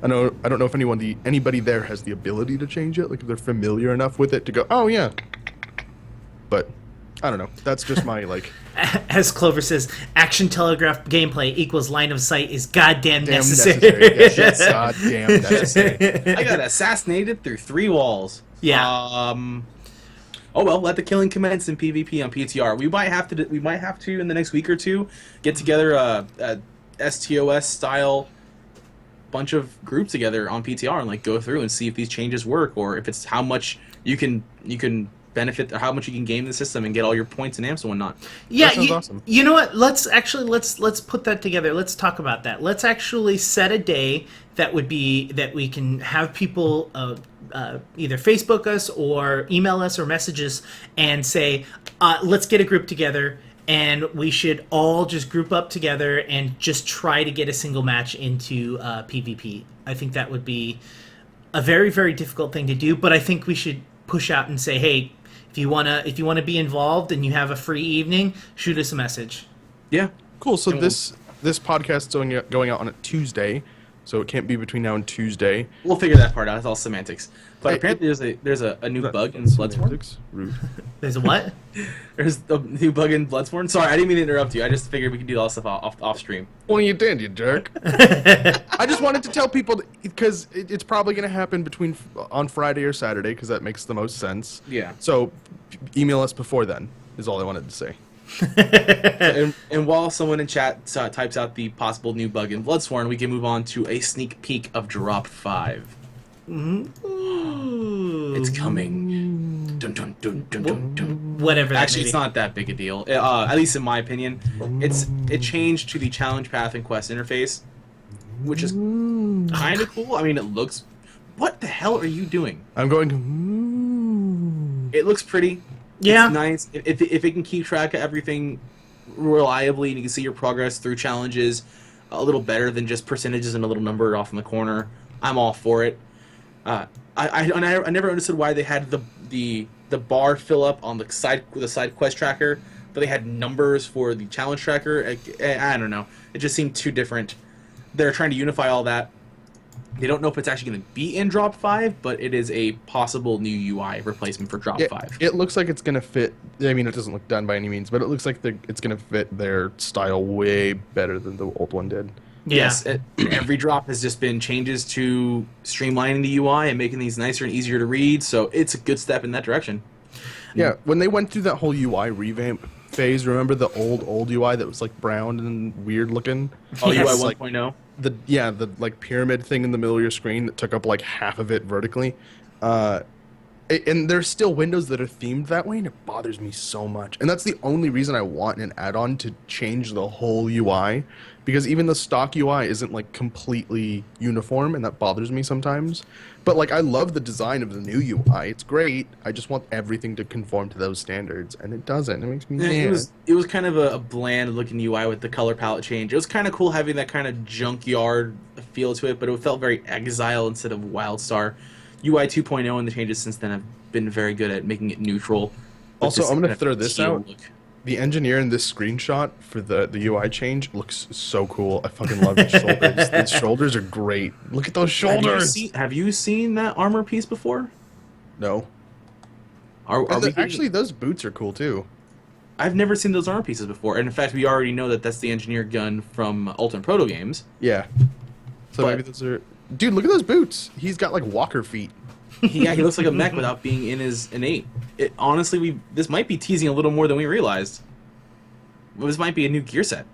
I don't know if anybody there has the ability to change it. Like if they're familiar enough with it to go, oh yeah. But I don't know. That's just my like. as Clover says, action telegraph gameplay equals line of sight is goddamn Damn necessary. necessary. Yes, goddamn necessary. I got assassinated through 3 walls. Yeah. Oh well, let the killing commence in PvP on PTR. We might have to in the next week or two get together a STOS style bunch of groups together on PTR and like go through and see if these changes work, or if it's how much you can benefit, or how much you can game the system and get all your points and amps and whatnot. Yeah, That sounds awesome. You know what? Let's put that together. Let's talk about that. Let's actually set a day that we can have people either Facebook us or email us or message us and say, let's get a group together, and we should all just group up together and just try to get a single match into PvP. I think that would be a very, very difficult thing to do, but I think we should push out and say, hey, if you wanna be involved and you have a free evening, shoot us a message. Yeah. Cool. So And this podcast is going out on a Tuesday, so it can't be between now and Tuesday. We'll figure that part out. It's all semantics. But Hey, apparently there's a new That- bug in Bloodborne. semantics? Rude. There's a what? There's a new bug in Bloodborne. Sorry, I didn't mean to interrupt you. I just figured we could do all stuff off stream. Well, you did, you jerk. I just wanted to tell people because it's probably going to happen on Friday or Saturday because that makes the most sense. Yeah. So email us before then is all I wanted to say. And while someone in chat types out the possible new bug in Bloodsworn, we can move on to a sneak peek of Drop 5. It's coming. Dun, dun, dun, dun, dun, dun. Whatever. That Actually, may it's be. not that big a deal. At least in my opinion, it changed to the challenge path and quest interface, which is kind of cool. I mean, it looks. What the hell are you doing? I'm going. Ooh. It looks pretty. Yeah. It's nice. If it can keep track of everything reliably and you can see your progress through challenges a little better than just percentages and a little number off in the corner, I'm all for it. I never understood why they had the bar fill up on the side quest tracker, but they had numbers for the challenge tracker. I don't know. It just seemed too different. They're trying to unify all that. They don't know if it's actually going to be in Drop 5, but it is a possible new UI replacement for Drop 5. It looks like it's going to fit. I mean, it doesn't look done by any means, but it looks like it's going to fit their style way better than the old one did. Yeah. Yes, every drop has just been changes to streamlining the UI and making these nicer and easier to read, so it's a good step in that direction. Yeah, when they went through that whole UI revamp phase, remember the old UI that was like brown and weird looking? Oh, Yes. UI Like 1.0? the like pyramid thing in the middle of your screen that took up like half of it vertically. And there's still windows that are themed that way, and it bothers me so much. And that's the only reason I want an add-on to change the whole UI, because even the stock UI isn't like completely uniform, and that bothers me sometimes. But like, I love the design of the new UI; it's great. I just want everything to conform to those standards, and it doesn't. It makes me mad. It was kind of a bland looking UI with the color palette change. It was kind of cool having that kind of junkyard feel to it, but it felt very Exile instead of WildStar. UI 2.0 and the changes since then have been very good at making it neutral. Also, I'm going to throw this teal out. look. The engineer in this screenshot for the UI change looks so cool. I fucking love his shoulders. His shoulders are great. Look at those shoulders. Have you seen that armor piece before? No. Actually, those boots are cool too. I've never seen those armor pieces before, and in fact, we already know that that's the engineer gun from Ultimate Proto Games. Yeah. So maybe those are. Dude, look at those boots. He's got like walker feet. Yeah, he looks like a mech without being in his innate. Honestly, this might be teasing a little more than we realized. This might be a new gear set.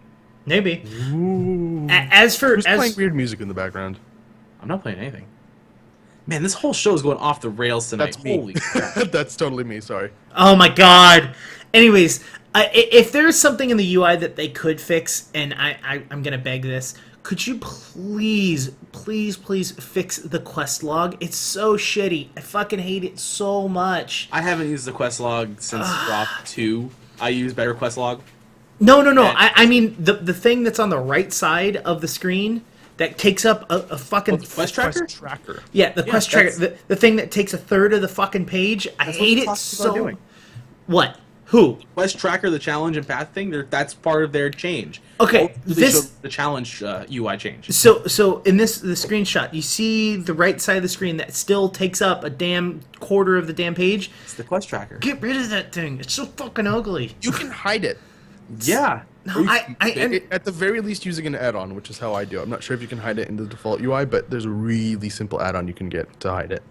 Maybe. Ooh. Who's playing weird music in the background? I'm not playing anything. Man, this whole show is going off the rails tonight. That's me. Holy crap. That's totally me. Sorry. Oh my god. Anyways, if there's something in the UI that they could fix, and I'm gonna beg this, could you please fix the quest log? It's so shitty. I fucking hate it so much. I haven't used the quest log since Drop 2. I use better quest log. No. I mean the thing that's on the right side of the screen that takes up a fucking quest tracker. Quest tracker. Yeah, the quest tracker. The thing that takes a third of the fucking page. I hate it so. Doing. What? Who? Quest tracker, the challenge and path thing. That's part of their change. Okay, the challenge UI change. So in the screenshot, you see the right side of the screen that still takes up a damn quarter of the damn page. It's the quest tracker. Get rid of that thing. It's so fucking ugly. You can hide it. Yeah. No, At the very least, using an add-on, which is how I do. I'm not sure if you can hide it in the default UI, but there's a really simple add-on you can get to hide it.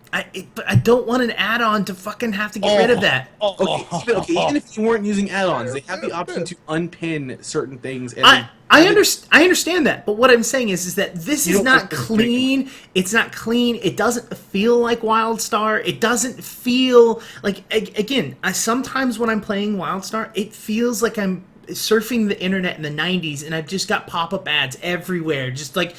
But I don't want an add-on to fucking have to get rid of that. Okay, even if you weren't using add-ons, they have the option to unpin certain things. And I understand that, but what I'm saying is that this is not clean. It's not clean. It doesn't feel like WildStar. It doesn't feel like, again, sometimes when I'm playing WildStar, it feels like I'm surfing the internet in the 90s and I've just got pop-up ads everywhere, just like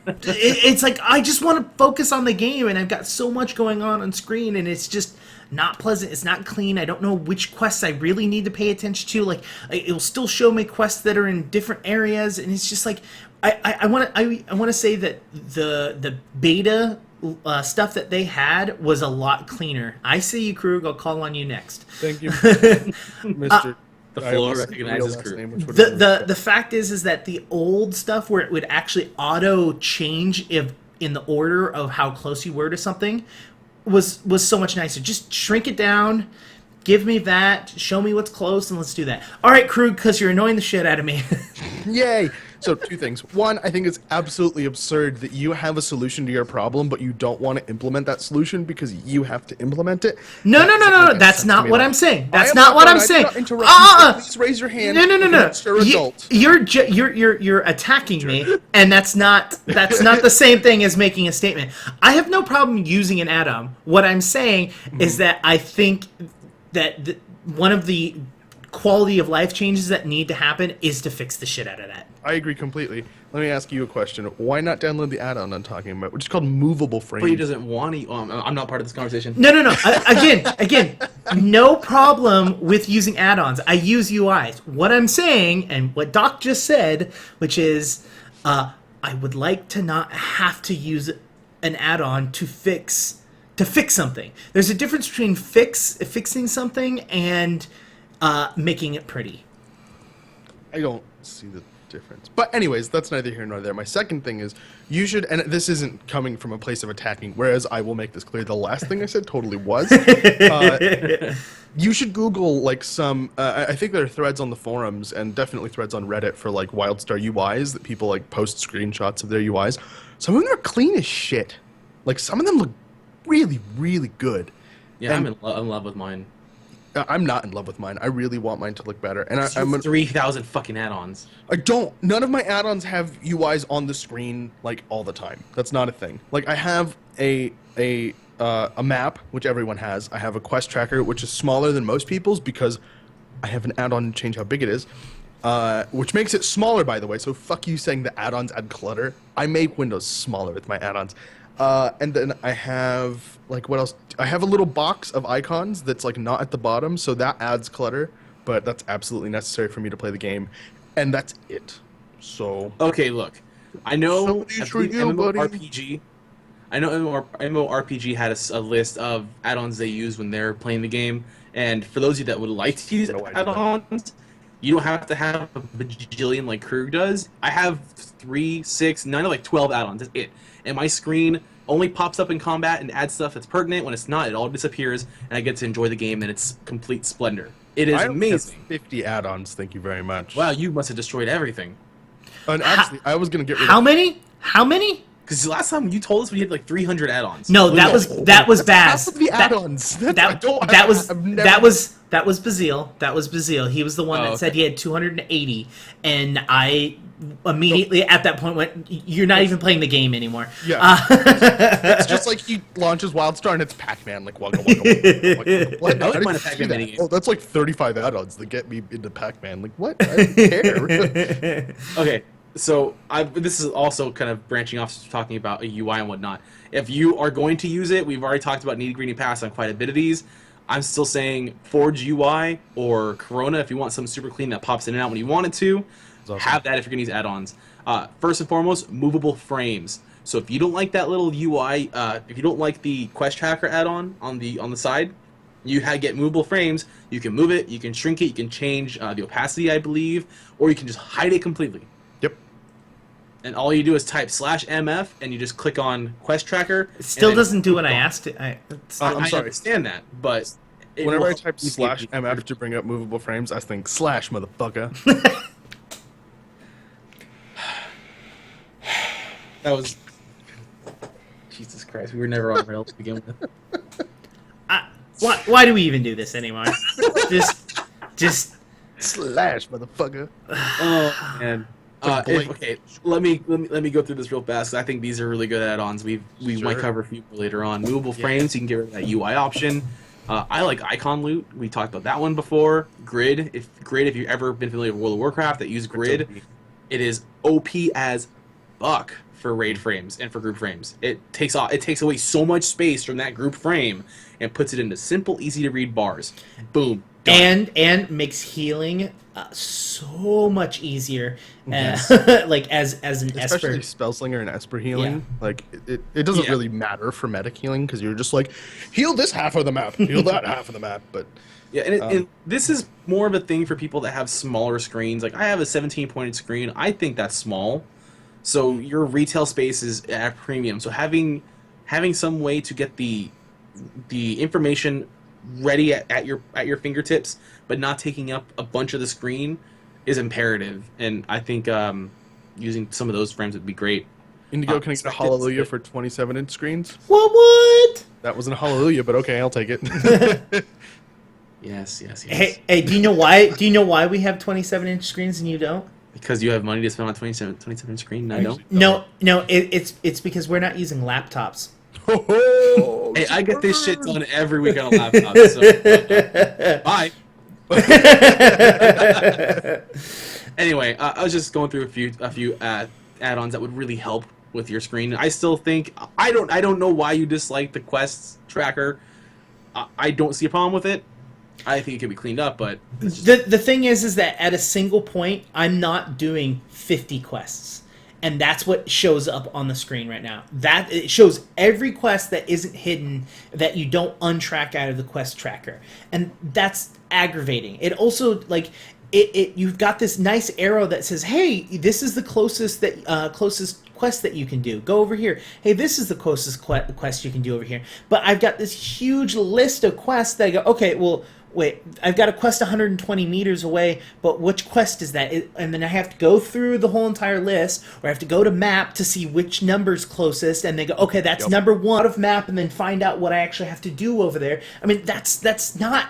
it's like I just want to focus on the game and I've got so much going on screen and it's just not pleasant. It's not clean. I don't know which quests I really need to pay attention to. Like, it'll still show me quests that are in different areas, and it's just like I want to say that the beta stuff that they had was a lot cleaner. I see you, Krug. I'll call on you next. Thank you, Mr. The floor recognizes Krug. The fact is that the old stuff where it would actually auto change if in the order of how close you were to something was so much nicer. Just shrink it down, give me that, show me what's close, and let's do that. All right, Krug, because you're annoying the shit out of me. Yay! So, two things. One, I think it's absolutely absurd that you have a solution to your problem, but you don't want to implement that solution because you have to implement it. No. That's not what I'm saying. That's not what I'm saying. Please raise your hand. No. You're an adult. You're attacking me, and that's not the same thing as making a statement. I have no problem using an add-on. What I'm saying is that I think that one of the quality of life changes that need to happen is to fix the shit out of that. I agree completely. Let me ask you a question. Why not download the add-on I'm talking about, which is called Movable Frame? But he doesn't want to. I'm not part of this conversation. No. Again, no problem with using add-ons. I use UIs. What I'm saying, and what Doc just said, which is, I would like to not have to use an add-on to fix something. There's a difference between fixing something and making it pretty. I don't see the difference. But anyways, that's neither here nor there. My second thing is, you should, and this isn't coming from a place of attacking, whereas I will make this clear, the last thing I said totally was. You should Google, like, some, I think there are threads on the forums, and definitely threads on Reddit for, like, WildStar UIs that people, like, post screenshots of their UIs. Some of them are clean as shit. Like, some of them look really, really good. Yeah, and I'm in love with mine. I'm not in love with mine. I really want mine to look better. And I'm 3,000 fucking add-ons. I don't. None of my add-ons have UIs on the screen like all the time. That's not a thing. Like I have a a map, which everyone has. I have a quest tracker, which is smaller than most people's because I have an add-on to change how big it is, which makes it smaller, by the way. So fuck you saying the add-ons add clutter. I make windows smaller with my add-ons. And then I have, like, what else? I have a little box of icons that's, like, not at the bottom, so that adds clutter, but that's absolutely necessary for me to play the game. And that's it. So... Okay, look. I know Somebody's for you, buddy. MMORPG. I know MMORPG had a list of add-ons they use when they're playing the game, and for those of you that would like to use add-ons, you don't have to have a bajillion like Krug does. I have 3, 6, 9, like 12 add-ons. That's it. And my screen only pops up in combat and adds stuff that's pertinent. When it's not, it all disappears, and I get to enjoy the game in its complete splendor. It is amazing. 50 add-ons, thank you very much. Wow, you must have destroyed everything. And actually, I was going to get rid How of... many? How many? Because last time you told us we had like 300 add-ons. No, that was bad. Half of the add-ons. That was Bazil. That was Bazil. He was the one that said he had 280, and I immediately at that point went, "You're not even playing the game anymore." Yeah, it's just like he launches WildStar and it's Pac-Man, like wugga wugga wugga. Wugga. What? I would How did mind a you Pac-Man do that? minigame. Oh, that's like 35 add-ons that get me into Pac-Man. Like what? I don't care. Okay, so this is also kind of branching off, talking about a UI and whatnot. If you are going to use it, we've already talked about nitty-gritty pass on quite a bit of these. I'm still saying Forge UI or Corona if you want something super clean that pops in and out when you want it to. Awesome. Have that if you're going to use add-ons. First and foremost, movable frames. So if you don't like that little UI, if you don't like the quest tracker add-on on the side, you get movable frames. You can move it, you can shrink it, you can change the opacity, I believe, or you can just hide it completely. Yep. And all you do is type /mf and you just click on quest tracker. It still doesn't do what I asked it. I'm I'm sorry. sorry. Understand that, but Whenever I type /mf to bring up movable frames, I think slash motherfucker. that was Jesus Christ. We were never on rails to begin with. Why do we even do this anymore? just slash motherfucker. Oh man. Okay, let me go through this real fast. 'Cause I think these are really good add-ons. We might cover a few more later on. Movable frames, you can get rid of that UI option. I like icon loot. We talked about that one before. Grid, if you've ever been familiar with World of Warcraft that use grid, it is OP as fuck for raid frames and for group frames. It takes away so much space from that group frame and puts it into simple, easy to read bars. Boom. Done. And makes healing so much easier, Yes. like as an Especially Esper. Spellslinger and Esper healing. Like it doesn't really matter for medic healing because you're just like heal this half of the map, heal that half of the map. But yeah, and this is more of a thing for people that have smaller screens. Like I have a 17-pointed screen. I think that's small. So your retail space is at a premium. So having some way to get the information ready at your fingertips, but not taking up a bunch of the screen, is imperative. And I think using some of those frames would be great. Indigo, can I get a hallelujah for 27-inch screens? What? That wasn't a hallelujah, but okay, I'll take it. Yes. Hey, do you know why? Do you know why we have 27-inch screens and you don't? Because you have money to spend on 27 screen. And I don't. No. It's because we're not using laptops. Hey, I get this shit done every week on a laptop. So, bye. Anyway, I was just going through a few add-ons that would really help with your screen. I still think I don't know why you dislike the quests tracker. I don't see a problem with it. I think it could be cleaned up, but the thing is that at a single point, I'm not doing 50 quests. And that's what shows up on the screen right now. That it shows every quest that isn't hidden that you don't untrack out of the quest tracker, and that's aggravating. It also you've got this nice arrow that says, "Hey, this is the closest quest that you can do. Go over here. Hey, this is the closest quest you can do over here." But I've got this huge list of quests that I go, "Okay, well, wait, I've got a quest 120 meters away, but which quest is that?" And then I have to go through the whole entire list, or I have to go to map to see which number's closest, and they go, "Okay, that's number 1 out of map," and then find out what I actually have to do over there. I mean, that's not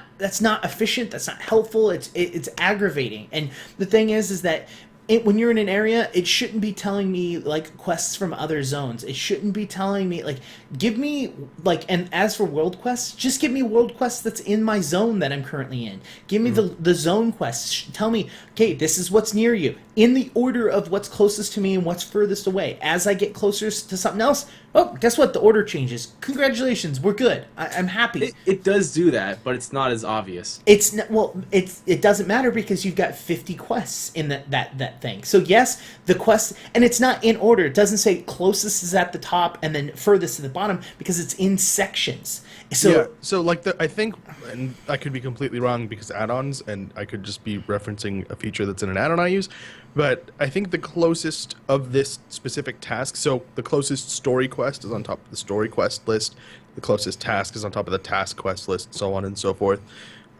efficient. That's not helpful. It's aggravating. And the thing is that when you're in an area, it shouldn't be telling me like quests from other zones. It shouldn't be telling me like give me like. And as for world quests, just give me world quests that's in my zone that I'm currently in. Give me the zone quests. Tell me, okay, this is what's near you in the order of what's closest to me and what's furthest away. As I get closer to something else, oh, guess what? The order changes. Congratulations, we're good. I'm happy. It does do that, but it's not as obvious. It's not, well, it doesn't matter because you've got 50 quests in that thing. So yes, the quest, and it's not in order. It doesn't say closest is at the top and then furthest to the bottom because it's in sections. So yeah, so like I think, and I could be completely wrong because add-ons, and I could just be referencing a feature that's in an add-on I use, but I think the closest of this specific task, so the closest story quest is on top of the story quest list, the closest task is on top of the task quest list, so on and so forth.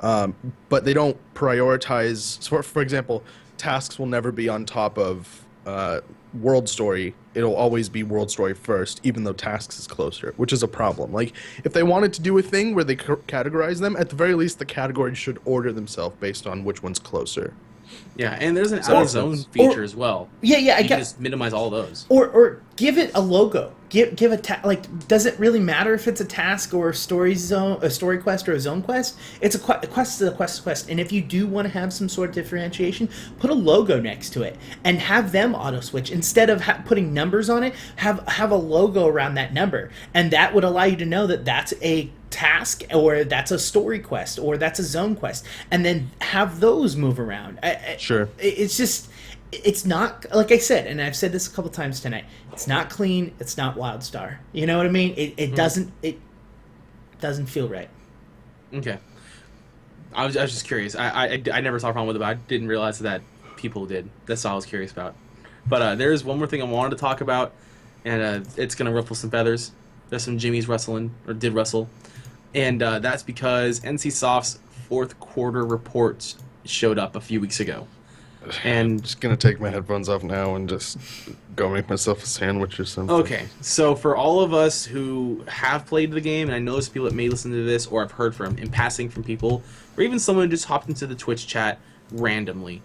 But they don't prioritize. So for example, tasks will never be on top of world story. It'll always be world story first, even though tasks is closer, which is a problem. Like, if they wanted to do a thing where they categorize them, at the very least, the categories should order themselves based on which one's closer. Yeah, and there's an out-of-zone feature as well. Yeah, I you guess. can just minimize all those. Or give it a logo. Give a like. Does it really matter if it's a task or a story zone, a story quest, or a zone quest? It's a quest to the quest. And if you do want to have some sort of differentiation, put a logo next to it and have them auto switch instead of putting numbers on it. Have a logo around that number, and that would allow you to know that that's a task or that's a story quest or that's a zone quest, and then have those move around. Sure. It's just. It's not, like I said, and I've said this a couple times tonight, it's not clean, it's not WildStar. You know what I mean? It doesn't feel right. Okay. I was just curious. I never saw a problem with it, but I didn't realize that people did. That's all I was curious about. But there's one more thing I wanted to talk about, and it's going to ruffle some feathers. There's some Jimmy's wrestling, or did wrestle. And that's because NCSoft's fourth quarter report showed up a few weeks ago. And I'm just gonna take my headphones off now and just go make myself a sandwich or something. Okay, so for all of us who have played the game, and I know there's people that may listen to this, or I've heard from in passing from people, or even someone who just hopped into the Twitch chat randomly,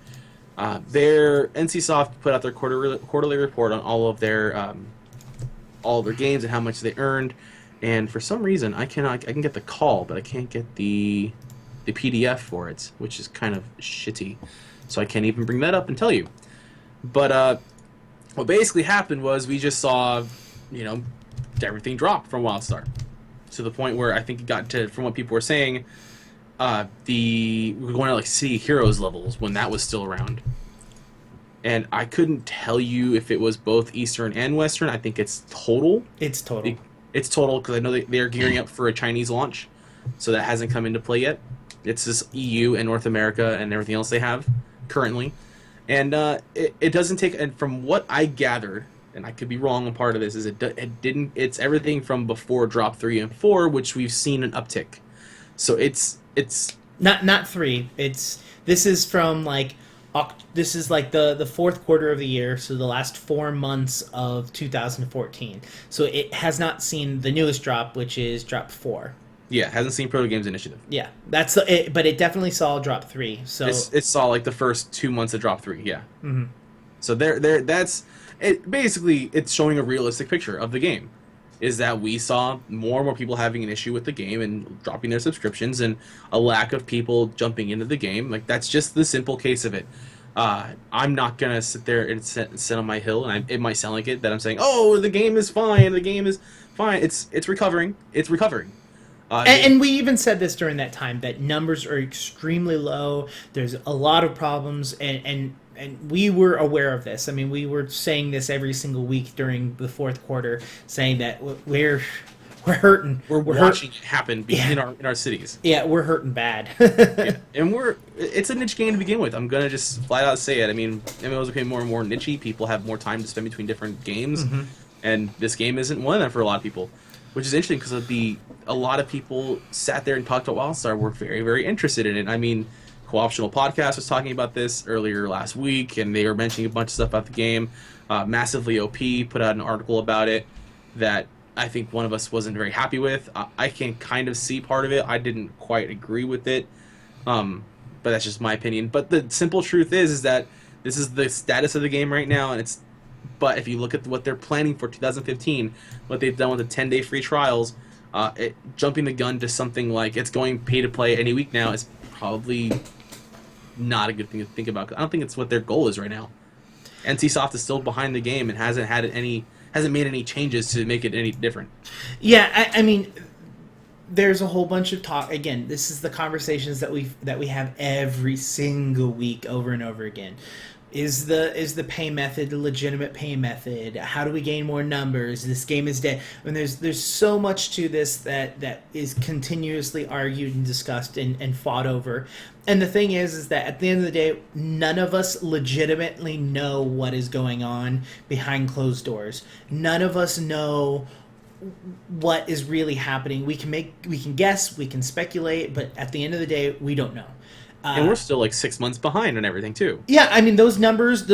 their NCSoft put out their quarterly report on all of their games and how much they earned. And for some reason, I can get the call, but I can't get the PDF for it, which is kind of shitty. So I can't even bring that up and tell you. But what basically happened was we just saw, everything drop from WildStar. To the point where I think it got to, from what people were saying, we were going to like City Heroes levels when that was still around. And I couldn't tell you if it was both Eastern and Western. I think it's total. It's total. It's total because I know they're gearing up for a Chinese launch. So that hasn't come into play yet. It's just EU and North America and everything else they have currently. And it doesn't take, and from what I gathered, and I could be wrong on part of this, is it's everything from before drop 3 and 4, which we've seen an uptick. So it's not 3. This is from like this is like the fourth quarter of the year, so the last 4 months of 2014. So it has not seen the newest drop, which is drop 4. Yeah, hasn't seen Proto Games Initiative. Yeah, that's it, but it definitely saw drop 3. So it saw like the first 2 months of drop 3. Yeah. Mm-hmm. So that's it. Basically, it's showing a realistic picture of the game. Is that we saw more and more people having an issue with the game and dropping their subscriptions, and a lack of people jumping into the game. Like, that's just the simple case of it. I'm not gonna sit there and sit on my hill, and it might sound like it that I'm saying, "Oh, the game is fine. The game is fine. It's recovering. It's recovering." And we even said this during that time, that numbers are extremely low. There's a lot of problems, and we were aware of this. I mean, we were saying this every single week during the fourth quarter, saying that we're hurting. We're watching it happen in our cities. Yeah, we're hurting bad. Yeah. And it's a niche game to begin with. I'm gonna just flat out say it. I mean, MMOs became more and more nichey. People have more time to spend between different games, and this game isn't one of them for a lot of people. Which is interesting because a lot of people sat there and talked about WildStar were very, very interested in it. I mean, Co-optional Podcast was talking about this earlier last week, and they were mentioning a bunch of stuff about the game. Massively OP put out an article about it that I think one of us wasn't very happy with. I can kind of see part of it. I didn't quite agree with it, but that's just my opinion. But the simple truth is that this is the status of the game right now, and it's. But if you look at what they're planning for 2015, what they've done with the 10-day free trials, jumping the gun to something like it's going pay to play any week now is probably not a good thing to think about. 'Cause I don't think it's what their goal is right now. NCSoft is still behind the game and hasn't made any changes to make it any different. Yeah, I mean, there's a whole bunch of talk. Again, this is the conversations that we have every single week over and over again. Is the pay method the legitimate pay method? How do we gain more numbers? This game is dead. I mean, there's so much to this that is continuously argued and discussed and fought over. And the thing is that at the end of the day, none of us legitimately know what is going on behind closed doors. None of us know what is really happening. We can guess, we can speculate, but at the end of the day, we don't know. And we're still like 6 months behind on everything too. Yeah, I mean those numbers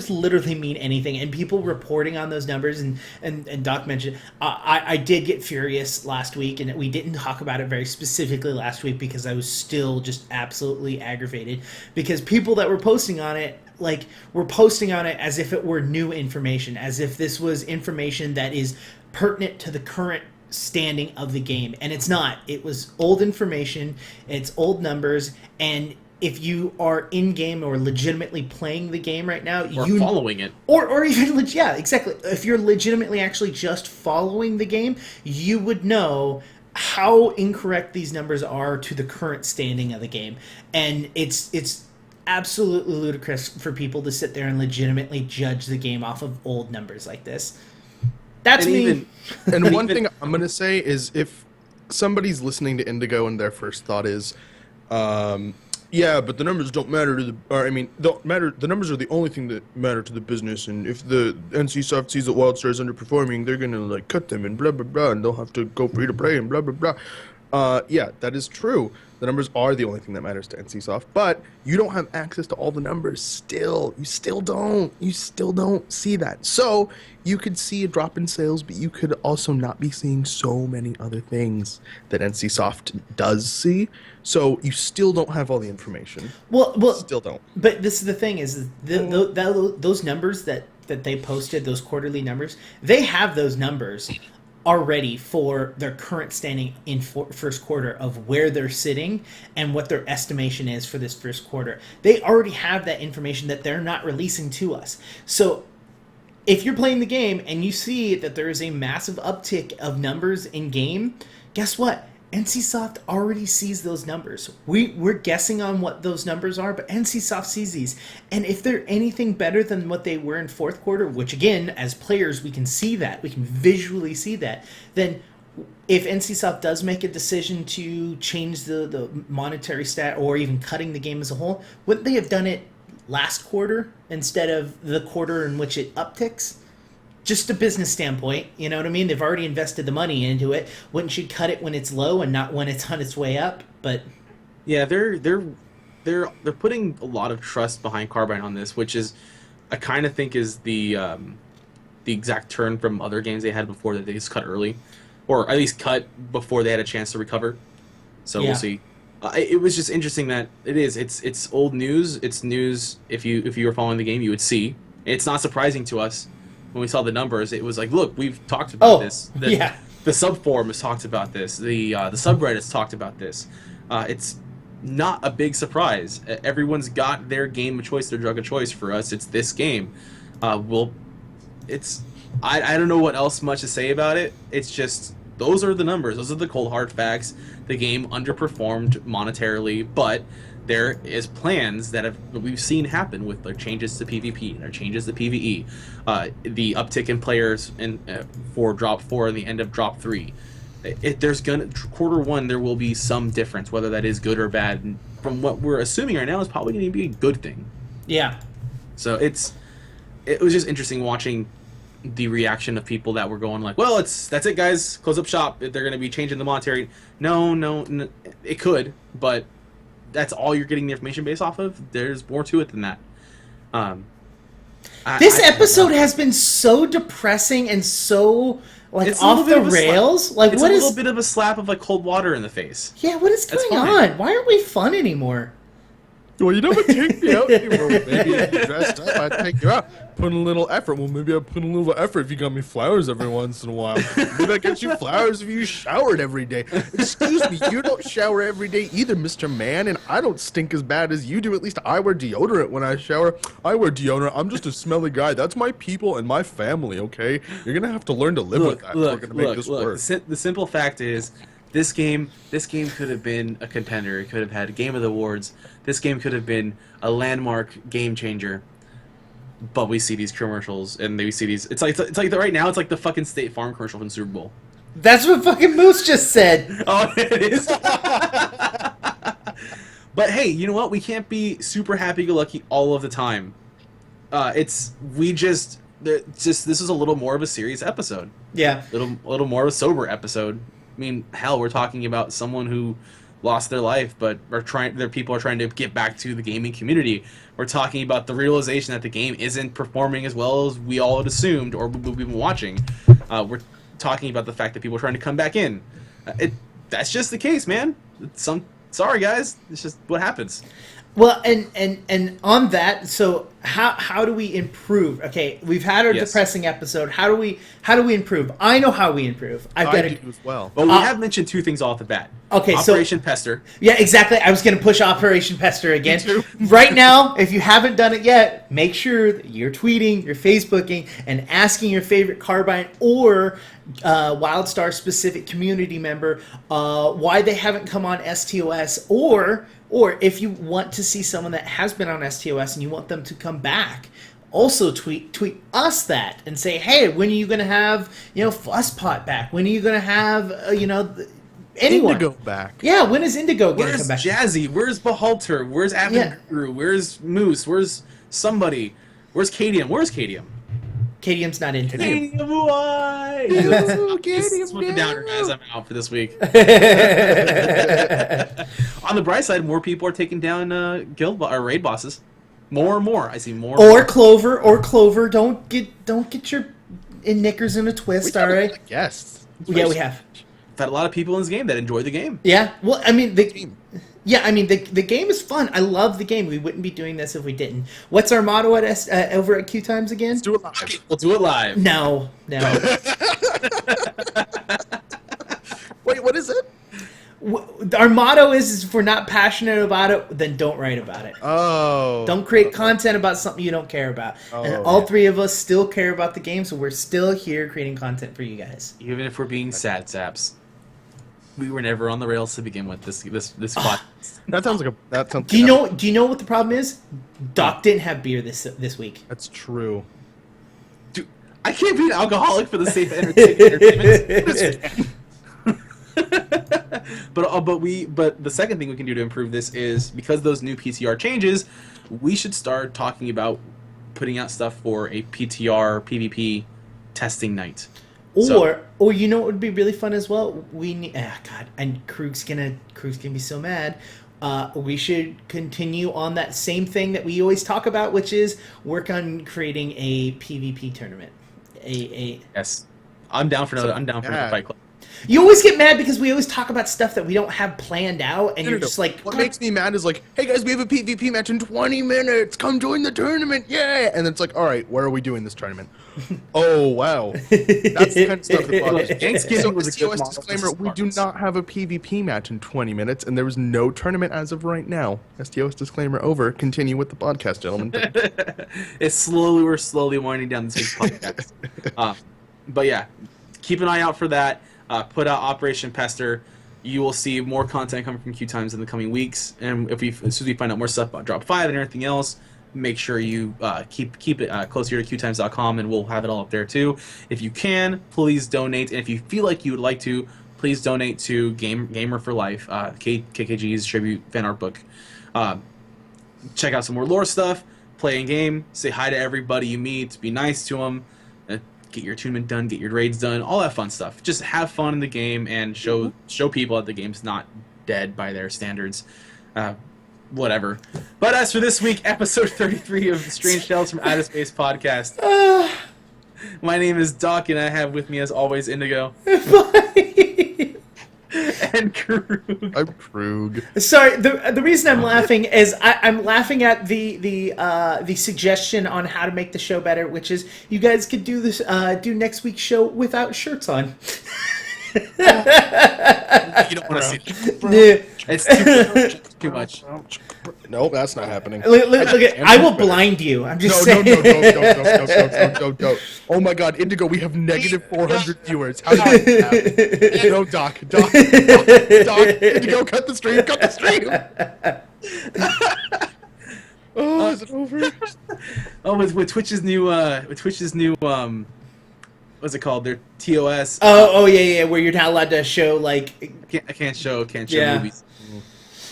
literally mean anything, and people reporting on those numbers and Doc mentioned I did get furious last week, and we didn't talk about it very specifically last week because I was still just absolutely aggravated because people that were posting on it were posting on it as if it were new information, as if this was information that is pertinent to the current standing of the game, and it's not. It was old information, it's old numbers, and if you are in game or legitimately playing the game right now, or following it, or even yeah, exactly. If you're legitimately actually just following the game, you would know how incorrect these numbers are to the current standing of the game, and it's absolutely ludicrous for people to sit there and legitimately judge the game off of old numbers like this. That's and me. And one thing I'm going to say is if somebody's listening to Indigo and their first thought is, yeah, but the numbers don't matter to don't matter. The numbers are the only thing that matter to the business. And if the NCSoft sees that WildStar is underperforming, they're going to cut them and blah, blah, blah. And they'll have to go free to play and blah, blah, blah. Yeah, that is true. The numbers are the only thing that matters to NCSoft, but you don't have access to all the numbers still. You still don't. You still don't see that. So you could see a drop in sales, but you could also not be seeing so many other things that NCSoft does see. So you still don't have all the information. Well, still don't. But this is the thing: is those numbers that they posted, those quarterly numbers, they have those numbers already for their current standing in first quarter of where they're sitting and what their estimation is for this first quarter. They already have that information that they're not releasing to us. So if you're playing the game and you see that there is a massive uptick of numbers in game, guess what? NCSoft already sees those numbers. We're guessing on what those numbers are, but NCSoft sees these. And if they're anything better than what they were in fourth quarter, which again, as players, we can see that, we can visually see that, then if NCSoft does make a decision to change the monetary stat or even cutting the game as a whole, wouldn't they have done it last quarter instead of the quarter in which it upticks? Just a business standpoint, you know what I mean? They've already invested the money into it. Wouldn't you cut it when it's low and not when it's on its way up? But yeah, they're putting a lot of trust behind Carbine on this, which is I kind of think is the exact turn from other games they had before that they just cut early, or at least cut before they had a chance to recover. So we'll see. It was just interesting that it's old news. It's news if you were following the game, you would see. It's not surprising to us. When we saw the numbers, it was like, look, we've talked about this. The subforum has talked about this. The subreddit's talked about this. It's not a big surprise. Everyone's got their game of choice, their drug of choice. For us, it's this game. I don't know what else much to say about it. It's just those are the numbers. Those are the cold hard facts. The game underperformed monetarily, but there is plans that we've seen happen with their changes to PvP and their changes to PvE, the uptick in players for Drop 4 and the end of Drop 3. Quarter 1 there will be some difference, whether that is good or bad. And from what we're assuming right now, it's probably going to be a good thing. Yeah. So it was just interesting watching the reaction of people that were going like, well, that's it, guys, close up shop. They're going to be changing the monetary. No, it could, but that's all you're getting the information based off of. There's more to it than that. This episode has been so depressing and so off the rails. It's a little bit of a slap of cold water in the face. Yeah, what is going on? Why aren't we fun anymore? Well, you never take me out anymore. Maybe if you dressed up, I'd take you out. Put in a little effort. Well, maybe I'd put in a little effort if you got me flowers every once in a while. Maybe I get you flowers if you showered every day. Excuse me, you don't shower every day either, Mr. Man, and I don't stink as bad as you do. At least I wear deodorant when I shower. I wear deodorant. I'm just a smelly guy. That's my people and my family, okay? You're going to have to learn to live with that if we're going to make this work. The simple fact is, this game could have been a contender. It could have had Game of the Awards. This game could have been a landmark game changer. But we see these commercials, and we see these. It's like right now. It's like the fucking State Farm commercial from the Super Bowl. That's what fucking Moose just said. Oh, it is. But hey, you know what? We can't be super happy-go-lucky all of the time. This is a little more of a serious episode. Yeah. A little more of a sober episode. I mean, hell, we're talking about someone who lost their life, but their people are trying to get back to the gaming community. We're talking about the realization that the game isn't performing as well as we all had assumed or we've been watching. We're talking about the fact that people are trying to come back in. That's just the case, man. Sorry, guys. It's just what happens. Well, and on that, so how do we improve? Okay, we've had our depressing episode. How do we improve? I know how we improve. I do as well. Well, we have mentioned two things off the bat. Okay, Operation Pester. Yeah, exactly. I was going to push Operation Pester again. Right now, if you haven't done it yet, make sure that you're tweeting, you're Facebooking, and asking your favorite Carbine or WildStar specific community member why they haven't come on STOS, or if you want to see someone that has been on STOS and you want them to come back, also tweet us that and say, hey, when are you going to have Fusspot back? When are you going to have anyone Indigo back? Yeah, when is Indigo going to come back? Where's Jazzy? Where's Behalter? Where's Guru? Where's Moose? Where's somebody? Where's Cadium? Where's Cadium? Cadium's not in today. Cadium, why? It's one downer, guys. I'm out for this week. On the bright side, more people are taking down guild or raid bosses. More and more. I see more. Or Clover. Don't get your knickers in a twist. All right. Guests. Yeah, we have. I've had a lot of people in this game that enjoy the game. Yeah. Well, I mean the game is fun. I love the game. We wouldn't be doing this if we didn't. What's our motto at over at Q Times again? Let's do it live. Okay, we'll do it live. No. Wait, what is it? Our motto is if we're not passionate about it, then don't write about it. Oh. Don't create content about something you don't care about. And all three of us still care about the game, so we're still here creating content for you guys. Even if we're being sad saps. We were never on the rails to begin with. This spot. That sounds like Do you know what the problem is? Doc didn't have beer this week. That's true. Dude, I can't be an alcoholic for the safe entertainment. But the second thing we can do to improve this is because those new PTR changes, we should start talking about putting out stuff for a PTR PvP testing night. Or you know what would be really fun as well? We need God, and Krug's gonna be so mad. We should continue on that same thing that we always talk about, which is work on creating a PvP tournament. Yes, I'm down for another Fight Club. You always get mad because we always talk about stuff that we don't have planned out, and you're just like... What makes me mad is like, hey guys, we have a PvP match in 20 minutes. Come join the tournament, yeah! And it's like, all right, where are we doing this tournament? Oh, wow. That's the kind of stuff that bothers me. Thanksgiving was a good STOS disclaimer, we do not have a PvP match in 20 minutes, and there was no tournament as of right now. STOS disclaimer over. Continue with the podcast, gentlemen. We're slowly winding down this big podcast. But yeah, keep an eye out for that. Put out Operation Pester. You will see more content coming from Q Times in the coming weeks, and as soon as we find out more stuff about Drop 5 and everything else, make sure you keep it close here to qtimes.com, and we'll have it all up there too. If you can, please donate, and if you feel like you would like to, please donate to Gamer for Life, KKG's tribute fan art book. Check out some more lore stuff, play a game, say hi to everybody you meet, be nice to them. Get your attunement done, get your raids done, all that fun stuff. Just have fun in the game and show people that the game's not dead by their standards. Whatever. But as for this week, episode 33 of the Strange Tales from Outer Space podcast. My name is Doc, and I have with me, as always, Indigo. And Krug. I'm Krug. Sorry, the reason I'm laughing is I'm laughing at the suggestion on how to make the show better, which is you guys could do this do next week's show without shirts on. You don't want to see that. It's too much. Nope, that's not happening. Look at, I will blind you. I'm just saying. No, don't. Oh my God, Indigo, we have negative 400 viewers. How did that happen? No, Doc, Indigo, cut the stream. Oh, is it over? Oh, with Twitch's new what's it called? Their TOS. Oh yeah, where you're not allowed to show like. I can't show Yeah. movies.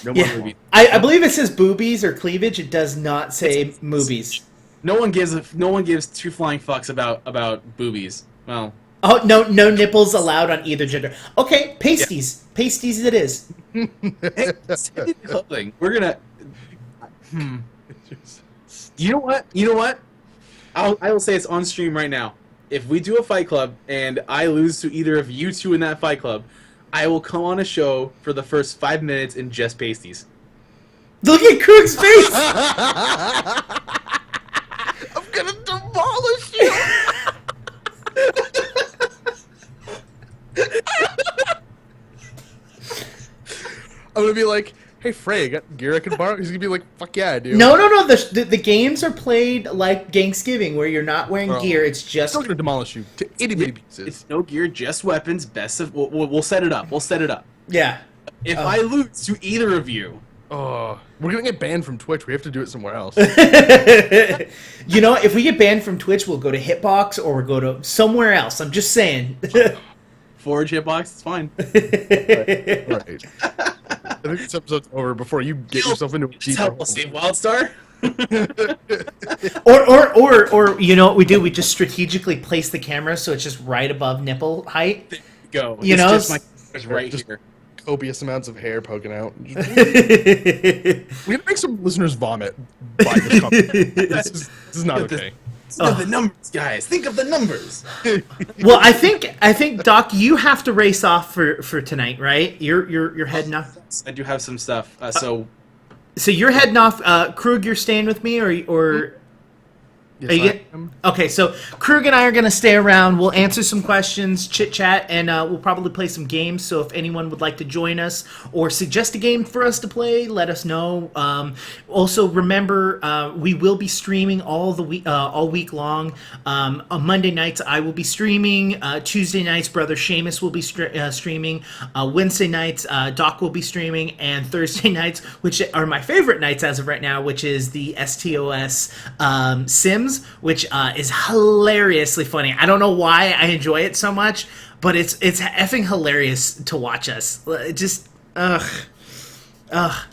No more movies. I believe it says boobies or cleavage. It does not say movies. No one gives two flying fucks about boobies. Well. Oh no nipples allowed on either gender. Okay, pasties. Yeah. Pasties it is. Hey, clothing. We're gonna. You know what? I will say it's on stream right now. If we do a fight club and I lose to either of you two in that fight club, I will come on a show for the first 5 minutes in just pasties. Look at Krug's face! I'm gonna demolish you! I'm gonna be like, hey Frey, got gear I can borrow? He's gonna be like, fuck yeah, I do. No. The games are played like Thanksgiving, where you're not wearing gear. It's just. I'm still gonna demolish you to itty bitty pieces. It's no gear, just weapons. Best of. We'll set it up. Yeah. If I lose to either of you, oh, we're gonna get banned from Twitch. We have to do it somewhere else. You know, if we get banned from Twitch, we'll go to Hitbox or we'll go to somewhere else. I'm just saying. Forge Hitbox, it's fine. Right. I think this episode's over before you get yourself into a deeper hole. Save Wildstar. or you know what we do? We just strategically place the camera so it's just right above nipple height. There you go. You it's know, just right just here. Copious amounts of hair poking out. We're gonna make some listeners vomit by this comment. This is not okay. Think of the numbers, guys. Think of the numbers. Well, I think Doc, you have to race off for tonight, right? You're heading off. I do have some stuff. So you're heading off. Krug, you're staying with me, or Yes, are you okay, so Krug and I are going to stay around. We'll answer some questions, chit-chat, and we'll probably play some games. So if anyone would like to join us or suggest a game for us to play, let us know. Also, remember, we will be streaming all week long. On Monday nights, I will be streaming. Tuesday nights, Brother Seamus will be streaming. Wednesday nights, Doc will be streaming. And Thursday nights, which are my favorite nights as of right now, which is the STOS Sims, which is hilariously funny. I don't know why I enjoy it so much, but it's effing hilarious to watch us. Just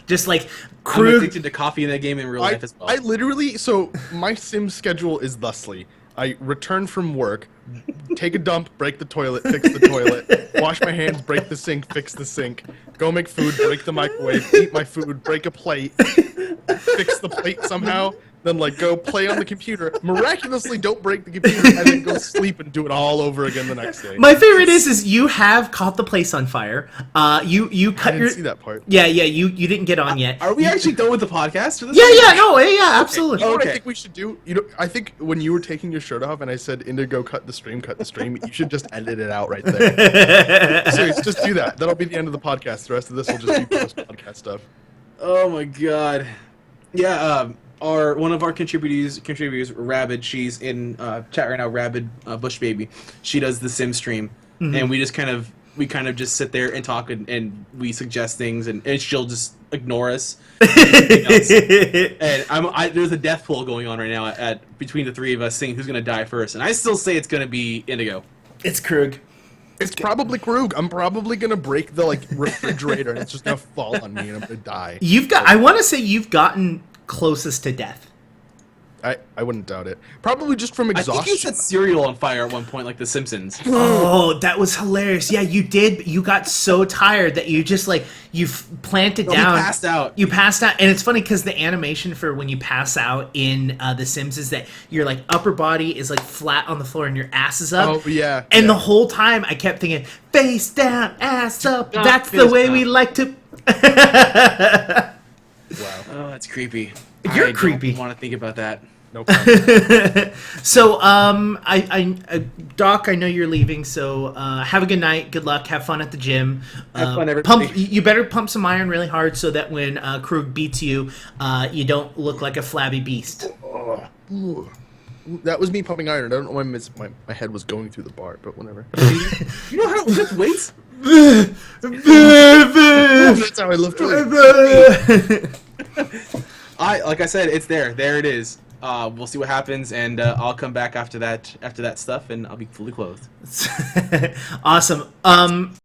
just like Krug. I'm addicted to coffee in that game in real life as well. I literally, so my sim schedule is thusly. I return from work, take a dump, break the toilet, fix the toilet, wash my hands, break the sink, fix the sink, go make food, break the microwave, eat my food, break a plate, fix the plate somehow, then like go play on the computer, miraculously don't break the computer, and then go sleep and do it all over again the next day. My favorite is you have caught the place on fire. You cut I didn't see that part. Yeah, you didn't get on yet. Are we actually done with the podcast for this? Yeah, absolutely. You know what I think we should do? You know, I think when you were taking your shirt off and I said, Indigo, cut the stream, you should just edit it out right there. Seriously, just do that. That'll be the end of the podcast. The rest of this will just be post-podcast stuff. Oh my god. Yeah, one of our contributors, Rabid, she's in chat right now, Rabid Bush Baby. She does the Sim stream, and we kind of just sit there and talk and we suggest things, and she'll just ignore us. And there's a death pool going on right now at between the three of us, saying who's gonna die first, and I still say it's gonna be Indigo. It's Krug. It's probably Krug. I'm probably gonna break the refrigerator, and it's just gonna fall on me, and I'm gonna die. I want to say you've gotten closest to death. I wouldn't doubt it. Probably just from I think you exhaustion. set cereal on fire at one point, like The Simpsons. Oh, that was hilarious. Yeah, you did. You got so tired that you just like you planted No, down. he passed out. You passed out, and it's funny because the animation for when you pass out in The Sims is that your like upper body is like flat on the floor and your ass is up. Oh, yeah, And yeah. the whole time I kept thinking, face down, ass up. Not That's the face way down. we like to. Wow. Oh, that's creepy. You're I creepy. don't want to think about that. No problem. So, Doc, I know you're leaving, so have a good night. Good luck. Have fun at the gym. Have fun, everybody. You better pump some iron really hard so that when Krug beats you, you don't look like a flabby beast. Ooh. That was me pumping iron. I don't know why my head was going through the bar, but whatever. You know how to lift weights? That's how I lift weights. Like I said, it's there. There it is. We'll see what happens, and I'll come back after that stuff, and I'll be fully clothed. Awesome.